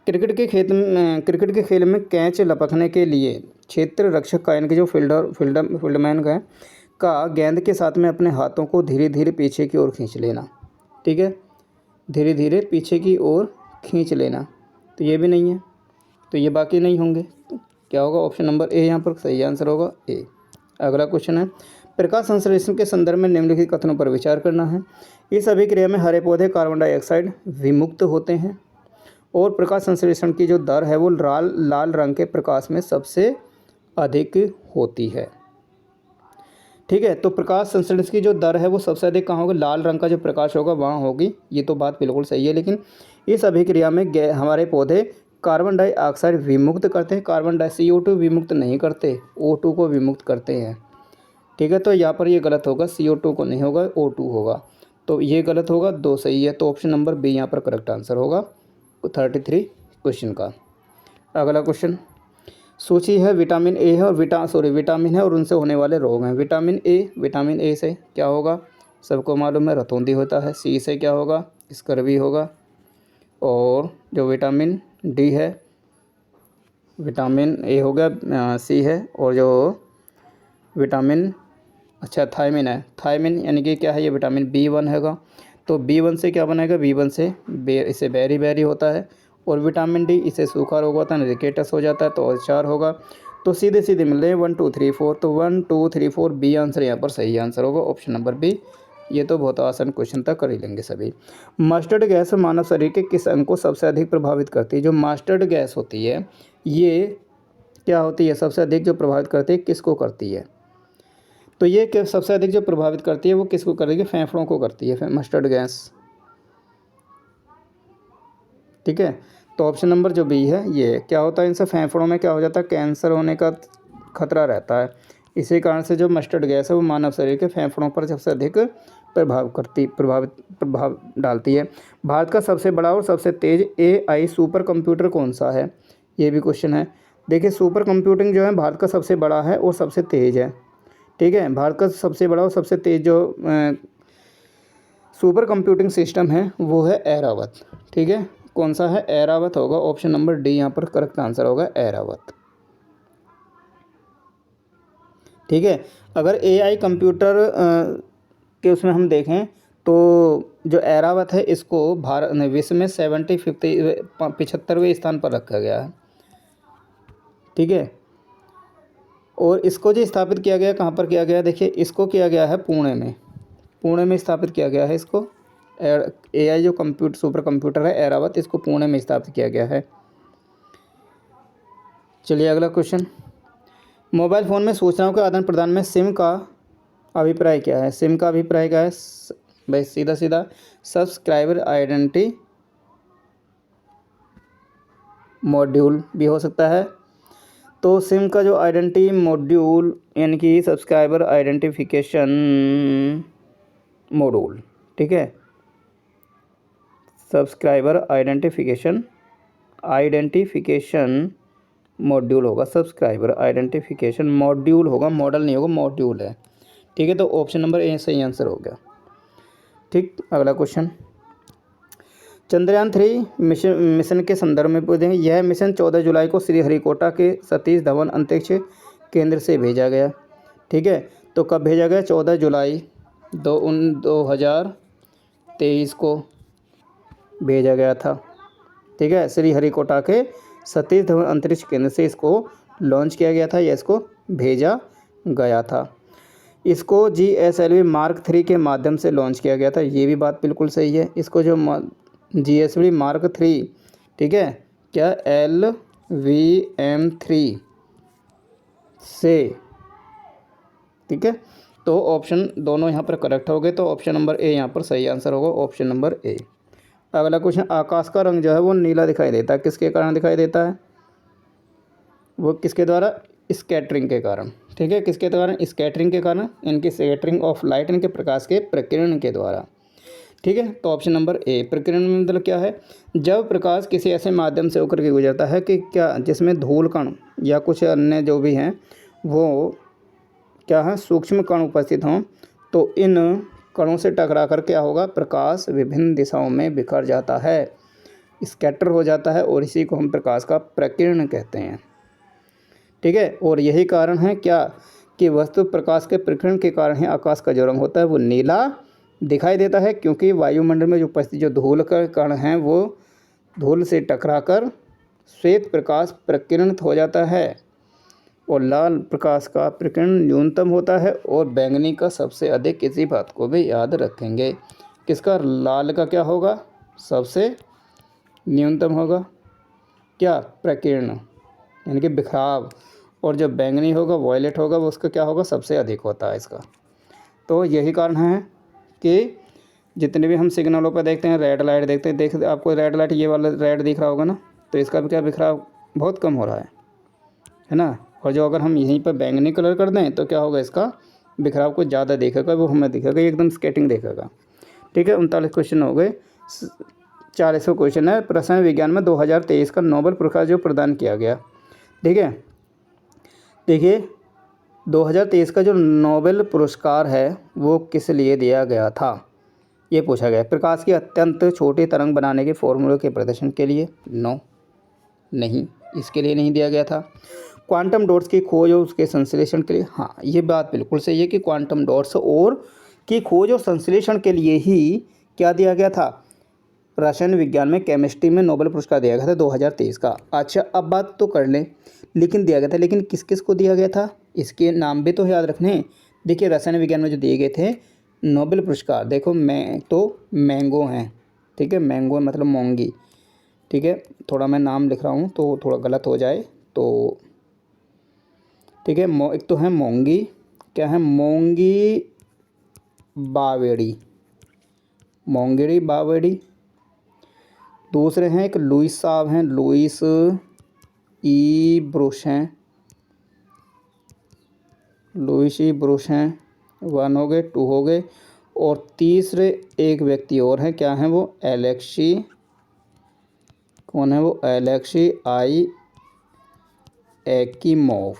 क्रिकेट के खेल में कैच लपकने के लिए क्षेत्र रक्षक का यानी कि जो फील्डमैन का गेंद के साथ में अपने हाथों को धीरे धीरे पीछे की ओर खींच लेना। ठीक है, धीरे धीरे पीछे की ओर खींच लेना, तो ये भी नहीं है, तो ये बाकी नहीं होंगे, तो क्या होगा, ऑप्शन नंबर ए यहाँ पर सही आंसर होगा, ए। अगला क्वेश्चन है, प्रकाश संश्लेषण के संदर्भ में निम्नलिखित कथनों पर विचार करना है। इस अभिक्रिया में हरे पौधे कार्बन डाइऑक्साइड विमुक्त होते हैं और प्रकाश संश्लेषण की जो दर है वो लाल रंग के प्रकाश में सबसे अधिक होती है। ठीक है, तो प्रकाश संश्लेषण की जो दर है वो सबसे अधिक कहाँ होगी, लाल रंग का जो प्रकाश होगा वहाँ होगी, ये तो बात बिल्कुल सही है। लेकिन इस अभिक्रिया में हमारे पौधे कार्बन डाइऑक्साइड विमुक्त करते हैं, CO2 विमुक्त नहीं करते, O2 को विमुक्त करते हैं। ठीक है, तो यहाँ पर ये गलत होगा, CO2 को नहीं होगा, O2 होगा, तो ये गलत होगा, 2 सही है, तो ऑप्शन नंबर बी यहाँ पर करेक्ट आंसर होगा 33 क्वेश्चन का। अगला क्वेश्चन, सूची है, विटामिन ए है और विटामिन है और उनसे होने वाले रोग हैं। विटामिन ए से क्या होगा, सबको मालूम है, रतौंधी होता है। सी से क्या होगा, स्कर्वी होगा। और जो विटामिन डी है, विटामिन ए हो गया, सी है, और जो विटामिन थायमिन है, थायमिन यानी कि क्या है, ये विटामिन B1 हैगा। तो B1 से क्या बनेगा, B1 से इसे बेरी होता है। और विटामिन डी, इसे सूखा रोग होता है, रिकेटस हो जाता है, तो और 4 होगा। तो सीधे सीधे मिल रहे हैं 1 2 3 4, तो 1 2 3 4 बी आंसर यहाँ पर सही आंसर होगा, ऑप्शन नंबर बी। ये तो बहुत आसान क्वेश्चन था, कर ही लेंगे सभी। मस्टर्ड गैस मानव शरीर के किस अंग को सबसे अधिक प्रभावित करती है। जो मस्टर्ड गैस होती है, ये क्या होती है, सबसे अधिक जो प्रभावित करती है, किसको करती है। तो ये कि सबसे अधिक जो प्रभावित करती है वो किसको करेगी, फेफड़ों को करती है मस्टर्ड गैस। ठीक है, तो ऑप्शन नंबर जो बी है, ये क्या होता है, इनसे फेफड़ों में क्या हो जाता है, कैंसर होने का खतरा रहता है। इसी कारण से जो मस्टर्ड गैस है वो मानव शरीर के फेफड़ों पर सबसे अधिक प्रभाव डालती है। भारत का सबसे बड़ा और सबसे तेज़ AI सुपर कंप्यूटर कौन सा है, ये भी क्वेश्चन है। देखिए, सुपर कंप्यूटिंग जो है भारत का सबसे बड़ा है और सबसे तेज़ है। ठीक है, भारत का सबसे बड़ा और सबसे तेज़ जो सुपर कंप्यूटिंग सिस्टम है वो है ऐरावत। ठीक है, कौन सा है, ऐरावत होगा, ऑप्शन नंबर डी यहाँ पर करेक्ट आंसर होगा, ऐरावत। ठीक है, अगर AI कंप्यूटर के उसमें हम देखें तो जो ऐरावत है इसको भारत ने विश्व में 75वें स्थान पर रखा गया है। ठीक है, और इसको जो स्थापित किया गया, कहाँ पर किया गया, देखिए इसको किया गया है पुणे में स्थापित किया गया है इसको। AI जो सुपर कंप्यूटर है ऐरावत, इसको पुणे में स्थापित किया गया है। चलिए अगला क्वेश्चन, मोबाइल फ़ोन में सूचनाओं के आदान प्रदान में सिम का अभिप्राय क्या है। सिम का अभिप्राय क्या है भाई, सीधा सब्सक्राइबर आइडेंटिटी मॉड्यूल भी हो सकता है। तो सिम का जो आइडेंटिटी मॉड्यूल यानी कि सब्सक्राइबर आइडेंटिफिकेशन मॉड्यूल, ठीक है, सब्सक्राइबर आइडेंटिफिकेशन मॉड्यूल होगा, सब्सक्राइबर आइडेंटिफिकेशन मॉड्यूल होगा, मॉडल नहीं होगा, मॉड्यूल है। ठीक है, तो ऑप्शन नंबर ए सही आंसर हो गया। ठीक, अगला क्वेश्चन, चंद्रयान 3 मिशन के संदर्भ में पूछें। यह मिशन 14 जुलाई को श्रीहरिकोटा के सतीश धवन अंतरिक्ष केंद्र से भेजा गया। ठीक है, तो कब भेजा गया, 14 जुलाई 2023 को भेजा गया था। ठीक है, श्रीहरिकोटा के सतीश धवन अंतरिक्ष केंद्र से इसको लॉन्च किया गया था या इसको भेजा गया था। इसको GSLV Mark 3 के माध्यम से लॉन्च किया गया था, ये भी बात बिल्कुल सही है। इसको जो GSLV Mark 3, ठीक है, क्या LVM3 से, ठीक है, तो ऑप्शन दोनों यहाँ पर करेक्ट हो गए, तो ऑप्शन नंबर ए यहाँ पर सही आंसर होगा, ऑप्शन नंबर ए। अगला क्वेश्चन, आकाश का रंग जो है वो नीला दिखाई देता है, किसके कारण दिखाई देता है, वो किसके द्वारा, स्कैटरिंग के कारण। ठीक है, किसके कारण, स्कैटरिंग के कारण, इनकी स्कैटरिंग ऑफ लाइट, इनके प्रकाश के प्रकीर्णन के द्वारा। ठीक है, तो ऑप्शन नंबर ए। प्रकीर्णन में मतलब क्या है, जब प्रकाश किसी ऐसे माध्यम से होकर के गुजरता है कि क्या जिसमें धूल कण या कुछ अन्य जो भी हैं वो क्या है, सूक्ष्म कण उपस्थित हों, तो इन कणों से टकरा कर क्या होगा, प्रकाश विभिन्न दिशाओं में बिखर जाता है, स्कैटर हो जाता है, और इसी को हम प्रकाश का प्रकीर्णन कहते हैं। ठीक है, और यही कारण है क्या कि वस्तु प्रकाश के प्रकीर्णन के कारण ही आकाश का जो रंग होता है वो नीला दिखाई देता है, क्योंकि वायुमंडल में जो उपस्थित जो धूल के कण हैं वो धूल से टकराकर श्वेत प्रकाश प्रकीर्णित हो जाता है, और लाल प्रकाश का प्रकीर्णन न्यूनतम होता है, और बैंगनी का सबसे अधिक। इसी बात को भी याद रखेंगे, किसका, लाल का क्या होगा, सबसे न्यूनतम होगा, क्या, प्रकीर्णन यानी कि बिखराव, और जो बैंगनी होगा, वॉयलेट होगा, वो उसका क्या होगा, सबसे अधिक होता है इसका। तो यही कारण है कि जितने भी हम सिग्नलों पर देखते हैं, रेड लाइट देखते हैं, आपको रेड लाइट ये वाला रेड दिख रहा होगा ना, तो इसका भी क्या बिखराव बहुत कम हो रहा है ना। और जो अगर हम यहीं पर बैंगनी कलर कर दें तो क्या होगा, इसका बिखराव कुछ ज़्यादा दिखेगा, वो हमें दिखेगा एकदम स्केटिंग दिखेगा। ठीक है, 39 क्वेश्चन हो गए। 40वां क्वेश्चन है, प्रसायन विज्ञान में 2023 का नोबेल पुरस्कार जो प्रदान किया गया। ठीक है, देखिए 2023 का जो नोबेल पुरस्कार है वो किस लिए दिया गया था, ये पूछा गया। प्रकाश की अत्यंत छोटी तरंग बनाने के फॉर्मूले के प्रदर्शन के लिए? नो, नहीं, इसके लिए नहीं दिया गया था। क्वांटम डॉट्स की खोज और उसके संश्लेषण के लिए? हाँ, ये बात बिल्कुल सही है कि क्वांटम डॉट्स और की खोज और संश्लेषण के लिए ही क्या दिया गया था, रसायन विज्ञान में, केमिस्ट्री में नोबेल पुरस्कार दिया गया था 2023 का। अच्छा, अब बात तो कर लें, लेकिन दिया गया था, लेकिन किस किस को दिया गया था, इसके नाम भी तो याद रखने हैं। देखिए रसायन विज्ञान में जो दिए गए थे नोबेल पुरस्कार, देखो मैं तो मैंगो हैं, ठीक है, मैंगो मतलब मोंगी, ठीक है, थोड़ा मैं नाम लिख रहा हूँ तो थोड़ा गलत हो जाए तो, ठीक है। एक तो है मोंगी, क्या है, मोंगी बावेड़ी, मोंगेड़ी बावेड़ी। दूसरे हैं एक लुइस साहब हैं, लुइस ई ब्रुश हैं, लुइस ई ब्रुश हैं, 1 हो गए, 2 हो गए। और तीसरे एक व्यक्ति और हैं, क्या हैं वो, एलेक्सी, कौन है वो, एलेक्सी आई एकीमोव,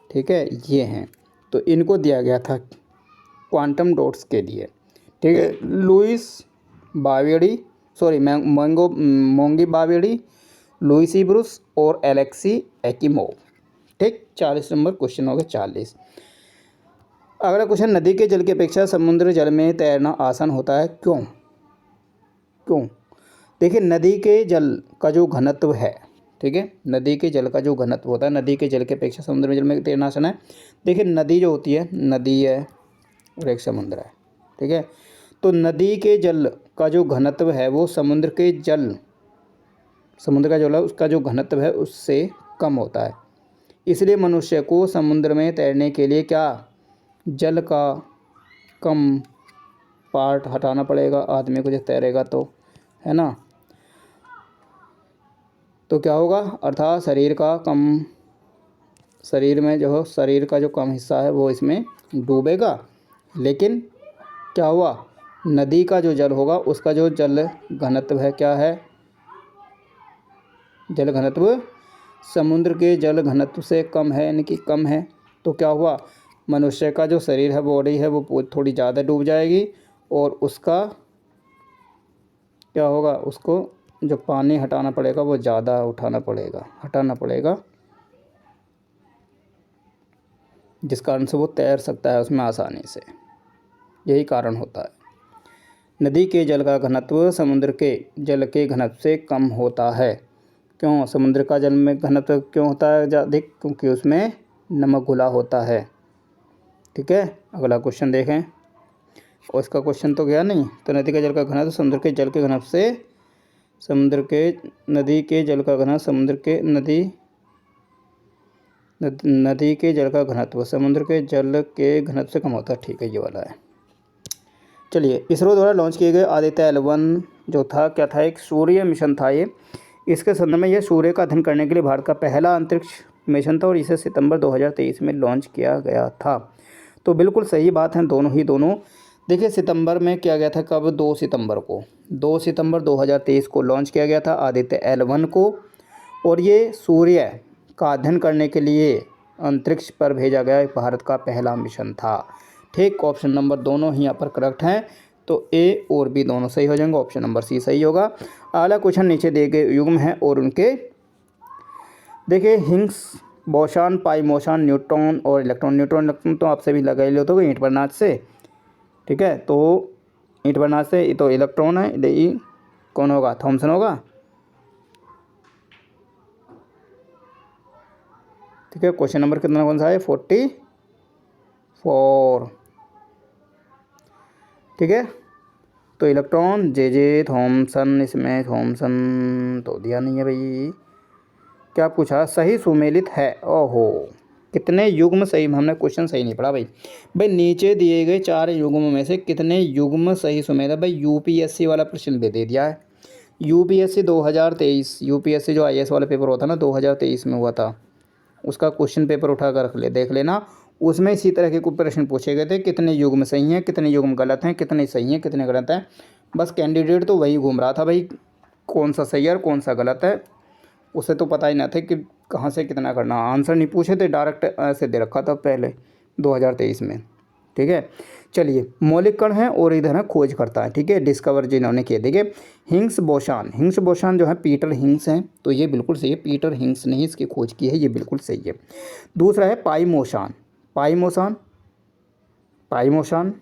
ठीक है, ये हैं। तो इनको दिया गया था क्वांटम डॉट्स के लिए, ठीक है। लुइस बावेड़ी, सॉरी मोंगी बावेड़ी, लुइस ई ब्रुश और एलेक्सी एकीमोव, ठीक। 40 नंबर क्वेश्चन हो गए, 40। अगला क्वेश्चन, नदी के जल की अपेक्षा समुद्र जल में तैरना आसान होता है, क्यों? क्यों? देखिए नदी के जल का जो घनत्व है, ठीक है, नदी के जल का जो घनत्व होता है, नदी के जल की अपेक्षा समुद्र में जल में तैरना आसान है। देखिए नदी जो होती है, नदी है और एक समुद्र है, ठीक है। तो नदी के जल का जो घनत्व है वो समुद्र के जल, समुद्र का जल है उसका जो घनत्व है उससे कम होता है। इसलिए मनुष्य को समुद्र में तैरने के लिए क्या, जल का कम पार्ट हटाना पड़ेगा, आदमी को जब तैरेगा तो, है ना। तो क्या होगा, अर्थात शरीर का कम, शरीर में जो शरीर का जो कम हिस्सा है वो इसमें डूबेगा। लेकिन क्या हुआ, नदी का जो जल होगा उसका जो जल घनत्व है, क्या है, जल घनत्व समुद्र के जल घनत्व से कम है, यानी कि कम है। तो क्या हुआ, मनुष्य का जो शरीर है, बॉडी है, वो थोड़ी ज़्यादा डूब जाएगी और उसका क्या होगा, उसको जो पानी हटाना पड़ेगा वो ज़्यादा हटाना पड़ेगा, जिस कारण से वो तैर सकता है उसमें आसानी से। यही कारण होता है। नदी के जल का घनत्व समुद्र के जल के घनत्व से कम होता है। क्यों समुद्र का जल में घनत्व क्यों होता है अधिक, क्योंकि उसमें नमक घुला होता है, ठीक है। अगला क्वेश्चन देखें, और इसका क्वेश्चन तो गया नहीं। तो नदी का जल का घनत्व समुद्र के जल के घनत्व से, नदी के जल का घनत्व नदी के जल का घनत्व समुद्र के जल के घनत्व से कम होता है, ठीक है, ये वाला है। चलिए, इसरो द्वारा लॉन्च किए गए आदित्य L1 जो था, क्या था, एक सूर्य मिशन था ये। इसके संदर्भ में यह सूर्य का अध्ययन करने के लिए भारत का पहला अंतरिक्ष मिशन था और इसे सितंबर 2023 में लॉन्च किया गया था। तो बिल्कुल सही बात है, दोनों। देखिए सितंबर में किया गया था, कब, 2 सितंबर को, 2 सितंबर 2023 को लॉन्च किया गया था आदित्य L1 को। और ये सूर्य का अध्ययन करने के लिए अंतरिक्ष पर भेजा गया भारत का पहला मिशन था, ठीक। ऑप्शन नंबर दोनों ही यहाँ पर करेक्ट हैं, तो ए और बी दोनों सही हो जाएंगे, ऑप्शन नंबर सी सही होगा। अगला क्वेश्चन, नीचे दिए गए युग्म हैं और उनके, देखिए हिग्स बोसॉन, पाई बोसॉन, न्यूट्रॉन और इलेक्ट्रॉन तो आपसे भी लगा ही लो तो ईंट बरनाच से, ठीक है। तो ईंट बरनाच से तो इलेक्ट्रॉन है, ये कौन होगा, थॉमसन होगा, ठीक है। क्वेश्चन नंबर कितना कौन सा है, 44, ठीक है। तो इलेक्ट्रॉन जे थॉमसन, इसमें थॉमसन तो दिया नहीं है भाई, क्या पूछा, सही सुमेलित है। ओहो, कितने युग्म सही, हमने क्वेश्चन सही नहीं पढ़ा भाई। नीचे दिए गए 4 युग्म में से कितने युग्म सही सुमेलित, भाई यूपीएससी वाला प्रश्न भी दे दिया है। यूपीएससी 2023, यूपीएससी जो आईएएस वाला पेपर होता ना 2023 में हुआ था, उसका क्वेश्चन पेपर उठा कर देख लेना, उसमें इसी तरह के कुछ प्रश्न पूछे गए थे, कितने युग्म सही हैं, कितने युग्म गलत हैं, कितने सही हैं, कितने गलत हैं। बस कैंडिडेट तो वही घूम रहा था भाई, कौन सा सही है और कौन सा गलत है, उसे तो पता ही ना था कि कहाँ से कितना करना, आंसर नहीं पूछे थे, डायरेक्ट ऐसे दे रखा था पहले 2023 में। ठीक है, चलिए मौलिक कण है और इधर है खोज करता है। ठीक है, डिस्कवर जिन्होंने किए। देखिए हिग्स बोसान, हिग्स बोसान जो है पीटर हिग्स हैं, तो ये बिल्कुल सही है, पीटर हिग्स ने ही इसकी खोज की है, ये बिल्कुल सही है। दूसरा है पाइमोसान, पाइमोसान, पाइमोसान,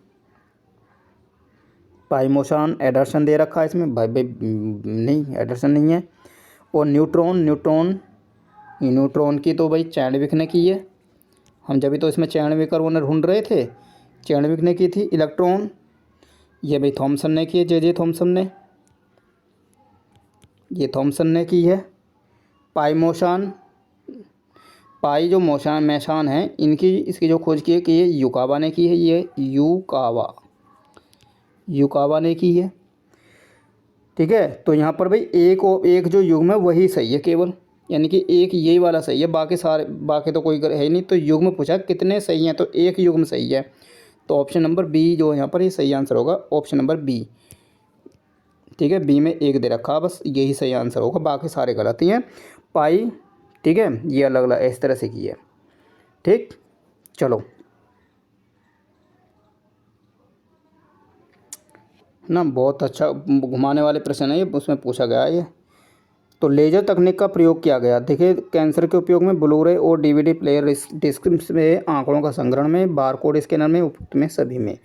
पाइमोसान एडरसन दे रखा है इसमें, भाई भाई नहीं एडरसन नहीं है। और न्यूट्रॉन, न्यूट्रॉन, न्यूट्रॉन की तो भाई चैडविक ने की है, हम जब भी तो इसमें चैडविक और वो ढूंढ रहे थे, चैडविक ने की थी। इलेक्ट्रॉन ये भाई थॉमसन ने की है, जे थॉमसन ने, ये थॉमसन ने की है। पाइमोसान, पाई जो मोशान मैशान है इनकी, इसकी जो खोज की है कि ये युकावा ने की है, ये युकावा, युकावा ने की है। ठीक है, तो यहाँ पर भाई एक और एक जो युग्म है वही सही है केवल, यानी कि एक यही वाला सही है, बाकी सारे, बाकी तो कोई है ही नहीं। तो युग्म पूछा कितने सही हैं, तो एक युग्म सही है, तो ऑप्शन नंबर बी जो यहाँ पर ये सही आंसर होगा, ऑप्शन नंबर बी। ठीक है, बी में एक दे रखा, बस यही सही आंसर होगा, बाकी सारे गलत ही हैं। पाई, ठीक है, ये अलग अलग इस तरह से की है। ठीक, चलो ना, बहुत अच्छा घुमाने वाले प्रश्न है ये, उसमें पूछा गया है ये। तो लेजर तकनीक का प्रयोग किया गया। देखिए कैंसर के उपयोग में ब्लू-रे और डीवीडी प्लेयर, डिस्क में, आंकड़ों का संग्रहण में, बारकोड स्कैनर में, उपयुक्त में, सभी में।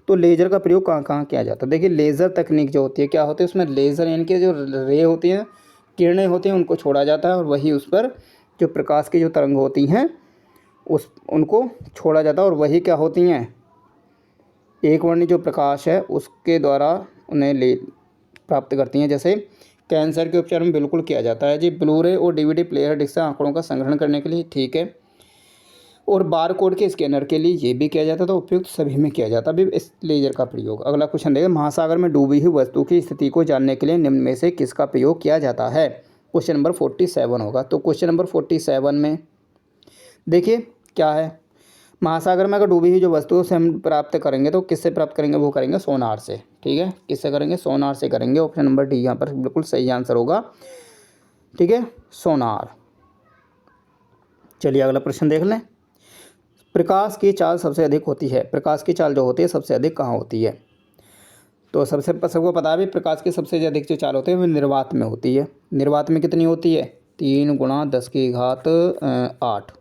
तो लेजर का प्रयोग कहाँ कहाँ किया जाता है। देखिए लेज़र तकनीक जो होती है क्या होती है, उसमें लेज़र यानी कि जो रे होती हैं, किरणें होती हैं, उनको छोड़ा जाता है और वही उस पर जो प्रकाश की जो तरंग होती हैं उस उनको छोड़ा जाता है, और वही क्या होती हैं, एक वर्णी जो प्रकाश है उसके द्वारा उन्हें ले प्राप्त करती हैं। जैसे कैंसर के उपचार में बिल्कुल किया जाता है जी, ब्लू रे और डीवीडी प्लेयर डिस्क से आंकड़ों का संग्रहण करने के लिए, ठीक है, और बार कोड के स्कैनर के लिए ये भी किया जाता है, तो उपयुक्त सभी में किया जाता है अभी इस लेजर का प्रयोग। अगला क्वेश्चन देखिए, महासागर में डूबी हुई वस्तु की स्थिति को जानने के लिए निम्न में से किसका प्रयोग किया जाता है। क्वेश्चन नंबर 47 होगा। तो क्वेश्चन नंबर 47 में देखिए क्या है, महासागर में अगर डूबी हुई जो वस्तु से हम प्राप्त करेंगे तो किससे प्राप्त करेंगे, वो करेंगे सोनार से। ठीक है, किससे करेंगे, सोनार से करेंगे, ऑप्शन नंबर डी यहाँ पर बिल्कुल सही आंसर होगा। ठीक है, सोनार। चलिए अगला प्रश्न देख लें, प्रकाश की चाल सबसे अधिक होती है, प्रकाश की चाल जो होती है सबसे अधिक कहाँ होती है। तो सबको पता है भी, प्रकाश की सबसे अधिक जो चाल होती है वो निर्वात में होती है। निर्वात में कितनी होती है, 3 × 10⁸ 8।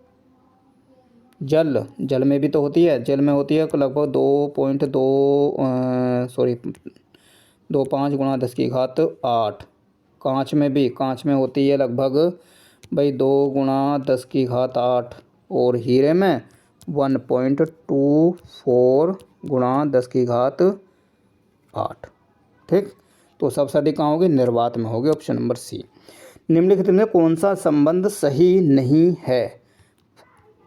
जल में भी तो होती है, जल में होती है लगभग 2.5 × 10⁸8। कांच में भी, कांच में होती है लगभग भाई 2 × 10⁸8, और हीरे में 1.24 × 10⁸8। ठीक, तो सबसे अधिक कहाँ होगी, निर्वात में होगी, ऑप्शन नंबर सी। निम्नलिखित में कौन सा संबंध सही नहीं है,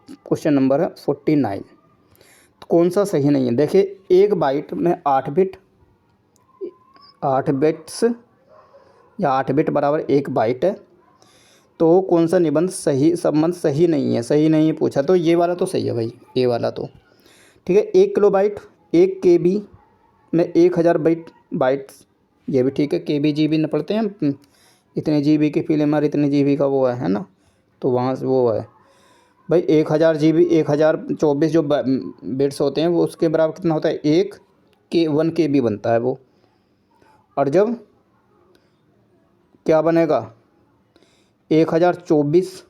क्वेश्चन नंबर है 49। तो कौन सा सही नहीं है, देखिए एक बाइट में 8 बिट, 8 बिट्स या 8 बिट बराबर 1 बाइट है, तो कौन सा निबंध सही, संबंध सही नहीं है, सही नहीं है पूछा, तो ये वाला तो सही है भाई, ये वाला तो ठीक है। 1 किलोबाइट 1 KB में 1000 बाइट्स, ये भी ठीक है, KB GB न पढ़ते हैं हम, इतने GB की फिल्म और इतने GB का वो है ना, तो वहाँ से वो है भाई 1000 GB, 1024 जो बिट्स होते हैं वो उसके बराबर कितना होता है, 1 KB बनता है वो। और जब क्या बनेगा, 1024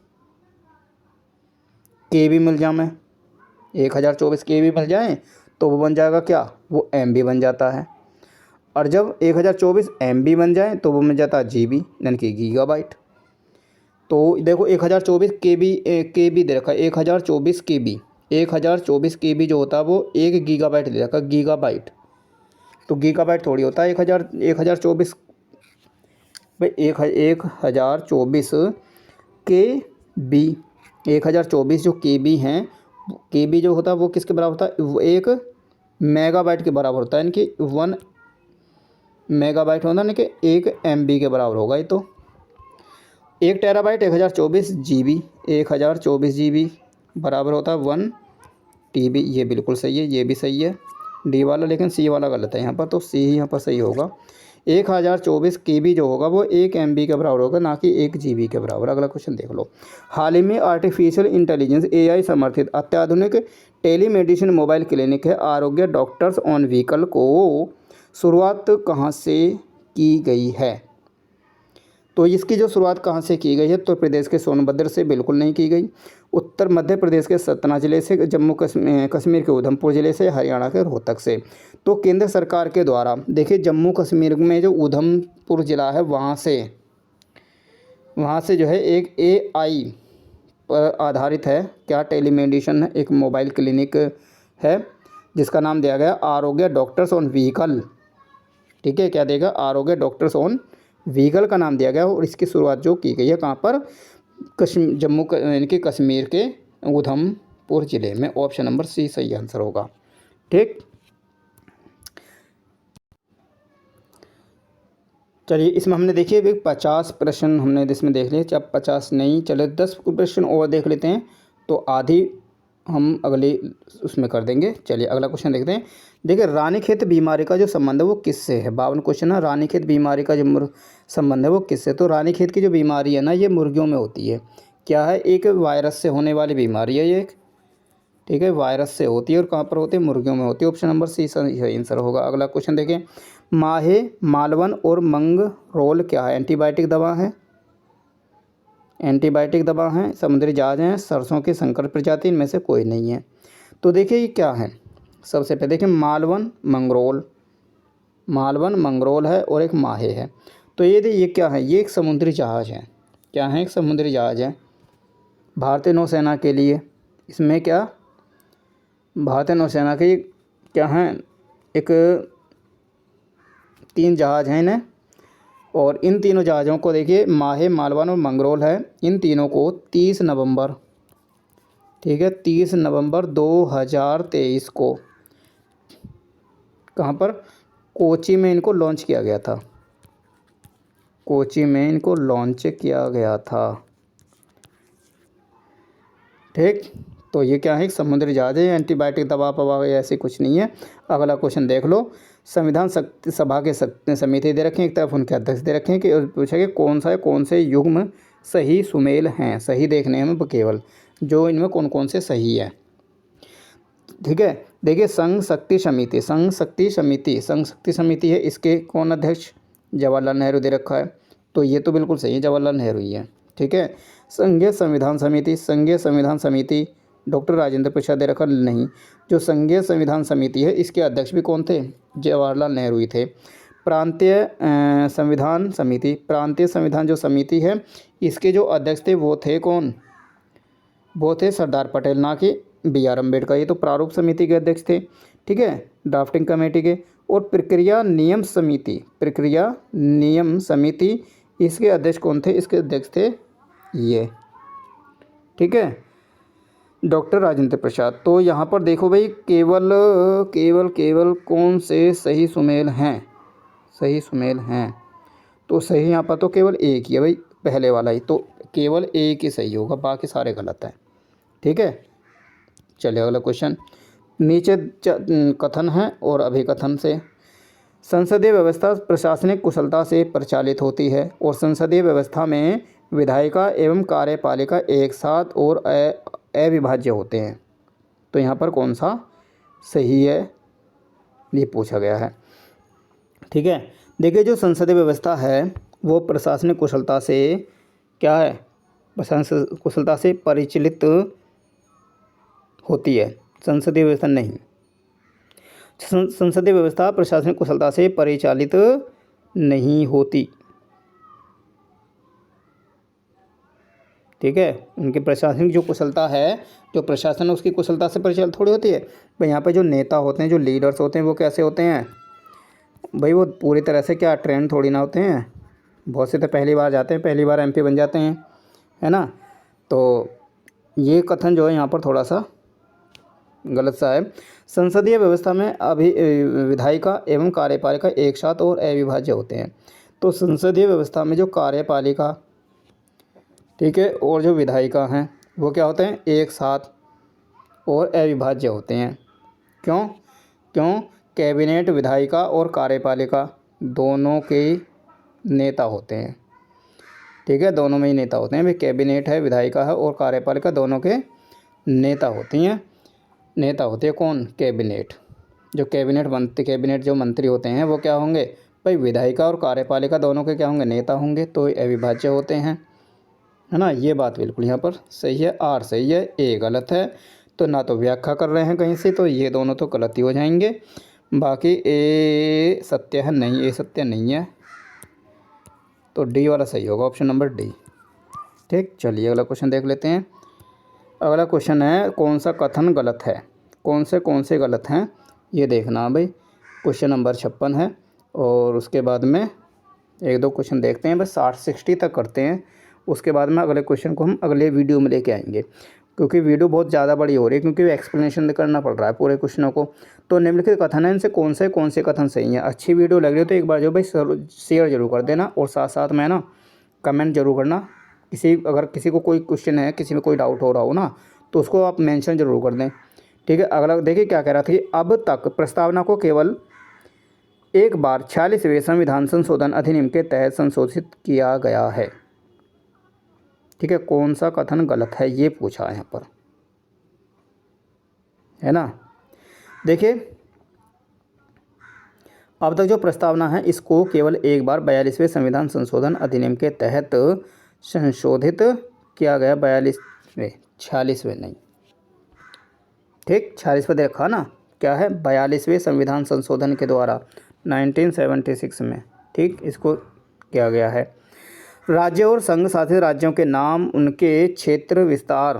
KB मिल जाए, मैं 1024 KB मिल जाए तो वो बन जाएगा क्या, वो MB बन जाता है। और जब 1024 MB बन जाए तो वो मिल जाता है GB यानी कि गीगाबाइट। तो देखो 1024 KB दे रखा है, 1024 KB, 1024 KB जो होता है वो 1 गीगाबाइट दे रखा है, गीगाबाइट, तो गीगाबाइट थोड़ी होता है 1024 भाई, 1024 KB, 1024 जो KB हैं, KB जो होता है वो किसके बराबर होता है, वो 1 मेगाबाइट के बराबर होता है, यानी कि 1 मेगाबाइट होता है, यानी कि 1 MB के बराबर होगा ये। तो 1 टेराबाइट 1024 GB, 1024 GB बराबर होता है 1 TB, ये बिल्कुल सही है, ये भी सही है डी वाला, लेकिन सी वाला गलत है यहाँ पर, तो सी ही यहाँ पर सही होगा। 1024 KB जो होगा वो 1 MB के बराबर होगा, ना कि 1 GB के बराबर। अगला क्वेश्चन देख लो। हाल ही में आर्टिफिशियल इंटेलिजेंस AI समर्थित अत्याधुनिक टेलीमेडिसिन मोबाइल क्लिनिक है आरोग्य डॉक्टर्स ऑन व्हीकल को शुरुआत कहाँ से की गई है? तो इसकी जो शुरुआत कहाँ से की गई है? उत्तर प्रदेश के सोनभद्र से बिल्कुल नहीं की गई, उत्तर मध्य प्रदेश के सतना जिले से, जम्मू कश्मीर के उधमपुर ज़िले से, हरियाणा के रोहतक से। तो केंद्र सरकार के द्वारा देखिए जम्मू कश्मीर में जो उधमपुर ज़िला है वहाँ से जो है एक AI पर आधारित है, क्या टेलीमेडिसिन है, एक मोबाइल क्लिनिक है जिसका नाम दिया गया आरोग्य डॉक्टर्स ऑन व्हीकल। ठीक है, क्या देगा? आरोग्य डॉक्टर्स ऑन व्हीकल का नाम दिया गया और इसकी शुरुआत जो की गई है कहाँ पर? जम्मू यानी कि कश्मीर के उधमपुर ज़िले में। ऑप्शन नंबर C सही आंसर होगा। ठीक, चलिए इसमें हमने देखिए 50 प्रश्न हमने इसमें देख लिए। जब 50 नहीं चले 10 प्रश्न और देख लेते हैं तो आधी हम अगले उसमें कर देंगे। चलिए अगला क्वेश्चन देखते हैं। देखिए रानीखेत बीमारी का जो संबंध है वो किससे है? 52 क्वेश्चन है। रानीखेत बीमारी का जो संबंध है वो किससे? तो रानीखेत की जो बीमारी है ना ये मुर्गियों में होती है। क्या है? एक वायरस से होने वाली बीमारी है ये एक। ठीक है, वायरस से होती है और कहाँ पर होती है? मुर्गियों में होती है। ऑप्शन नंबर C सही आंसर होगा। अगला क्वेश्चन देखें। माहे, मालवन और मंगरोल क्या है? एंटीबायोटिक दवा है, एंटीबायोटिक दवा है, समुद्री जहाज हैं, सरसों की संकर प्रजाति, इनमें से कोई नहीं है। तो देखिए ये क्या है? सबसे पहले देखिए मालवन मंगरोल है और एक माहे है। तो ये क्या है? ये एक समुद्री जहाज है। क्या है? एक समुद्री जहाज है भारतीय नौसेना के लिए। इसमें क्या भारतीय नौसेना के क्या हैं? एक 3 जहाज हैं इन्हें, और इन तीनों जहाज़ों को देखिए माहे, मालवन और मंगरोल है। इन तीनों को 30 नवंबर, ठीक है, 30 नवंबर 2023 को कहाँ पर? कोची में इनको लॉन्च किया गया था। कोची में इनको लॉन्च किया गया था। ठीक, तो ये क्या है? एक समुद्री जहाज है। एंटीबायोटिक दवा पवा ऐसी कुछ नहीं है। अगला क्वेश्चन देख लो। संविधान सभा के समिति दे रखें, एक तरफ उनके अध्यक्ष दे रखें कि पूछा कि कौन सा है, कौन से युग्म सही सुमेल हैं? सही देखने हैं हमें केवल, जो इनमें कौन कौन से सही है। ठीक है, देखिए संघ शक्ति समिति है, इसके कौन अध्यक्ष? जवाहरलाल नेहरू दे रखा है। तो ये तो बिल्कुल सही है, जवाहरलाल नेहरू ही है। ठीक है, संघीय संविधान समिति डॉक्टर राजेंद्र प्रसाद दे रखा नहीं। जो संघीय संविधान समिति है इसके अध्यक्ष भी कौन थे? जवाहरलाल नेहरू ही थे। प्रांतीय संविधान जो समिति है इसके जो अध्यक्ष थे वो थे कौन? वो थे सरदार पटेल, ना कि BR अम्बेडकर। ये तो प्रारूप समिति के अध्यक्ष थे। ठीक है, ड्राफ्टिंग कमेटी के। और प्रक्रिया नियम समिति इसके अध्यक्ष कौन थे? इसके अध्यक्ष थे ये, ठीक है, डॉक्टर राजेंद्र प्रसाद। तो यहाँ पर देखो भाई केवल कौन से सही सुमेल हैं? तो सही यहाँ पर तो केवल एक ही है भाई, पहले वाला ही, तो केवल एक ही सही होगा, बाकी सारे गलत हैं। ठीक है, चलिए अगला क्वेश्चन। नीचे कथन है और अभिकथन से। संसदीय व्यवस्था प्रशासनिक कुशलता से परिचालित होती है और संसदीय व्यवस्था में विधायिका एवं कार्यपालिका एक साथ और अविभाज्य होते हैं। तो यहाँ पर कौन सा सही है ये पूछा गया है। ठीक है, देखिए जो संसदीय व्यवस्था है वो प्रशासनिक कुशलता से क्या है? प्रशासनिक कुशलता से परिचालित होती है, संसदीय व्यवस्था नहीं। संसदीय व्यवस्था प्रशासनिक कुशलता से परिचालित नहीं होती। ठीक है, उनकी प्रशासनिक जो कुशलता है, जो प्रशासन है उसकी कुशलता से परिचालित थोड़ी होती है भाई। यहाँ पे जो नेता होते हैं, जो लीडर्स होते हैं, वो कैसे होते हैं भाई? वो पूरी तरह से क्या ट्रेंड थोड़ी ना होते हैं। बहुत से तो पहली बार जाते हैं, पहली बार MP बन जाते हैं, है ना। तो ये कथन जो है यहाँ पर थोड़ा सा गलत सा है। संसदीय व्यवस्था में विधायिका एवं कार्यपालिका एक साथ और अविभाज्य होते हैं। तो संसदीय व्यवस्था में जो कार्यपालिका, ठीक है, और जो विधायिका हैं वो क्या होते हैं? एक साथ और अविभाज्य होते हैं। क्यों? कैबिनेट, विधायिका और कार्यपालिका दोनों के नेता होते हैं। ठीक है, दोनों में ही नेता होते हैं भाई। कैबिनेट है, विधायिका है और कार्यपालिका, दोनों के नेता होती हैं। नेता होते हैं कौन? कैबिनेट। जो कैबिनेट जो मंत्री होते हैं वो क्या होंगे भाई? विधायिका और कार्यपालिका दोनों के क्या होंगे? नेता होंगे। तो अविभाज्य होते हैं, है ना। ये बात बिल्कुल यहाँ पर सही है। आर सही है, ए गलत है। तो ना तो व्याख्या कर रहे हैं कहीं से, तो ये दोनों तो गलत ही हो जाएंगे। बाकी ए सत्य है नहीं, ए सत्य नहीं है, तो डी वाला सही होगा, ऑप्शन नंबर डी। ठीक, चलिए अगला क्वेश्चन देख लेते हैं। अगला क्वेश्चन है कौन सा कथन गलत है? कौन से गलत हैं ये देखना भाई। क्वेश्चन नंबर 56 है और उसके बाद में एक दो क्वेश्चन देखते हैं, बस 60 तक करते हैं। उसके बाद में अगले क्वेश्चन को हम अगले वीडियो में लेके आएंगे, क्योंकि वीडियो बहुत ज़्यादा बड़ी हो रही है, क्योंकि एक्सप्लेनेशन करना पड़ रहा है पूरे क्वेश्चनों को। तो निम्नलिखित कथन है, इनसे कौन से कथन सही हैं? अच्छी वीडियो लग रही हो तो एक बार जो भाई शेयर जरूर कर देना, और साथ साथ में ना कमेंट जरूर करना। अगर किसी को कोई क्वेश्चन है, किसी में कोई डाउट हो रहा हो ना, तो उसको आप मेंशन जरूर कर दें। ठीक है, अगला देखिए क्या कह रहा था कि अब तक प्रस्तावना को केवल एक बार 46वें संविधान संशोधन अधिनियम के तहत संशोधित किया गया है। ठीक है, कौन सा कथन गलत है ये पूछा है यहाँ पर, है ना। देखिए, अब तक जो प्रस्तावना है इसको केवल एक बार 42वें संविधान संशोधन अधिनियम के तहत संशोधित किया गया। 46वें नहीं, ठीक, 46वें देखा ना, क्या है? 42वें संविधान संशोधन के द्वारा 1976 में, ठीक, इसको किया गया है। राज्य और संघ शासित राज्यों के नाम उनके क्षेत्र विस्तार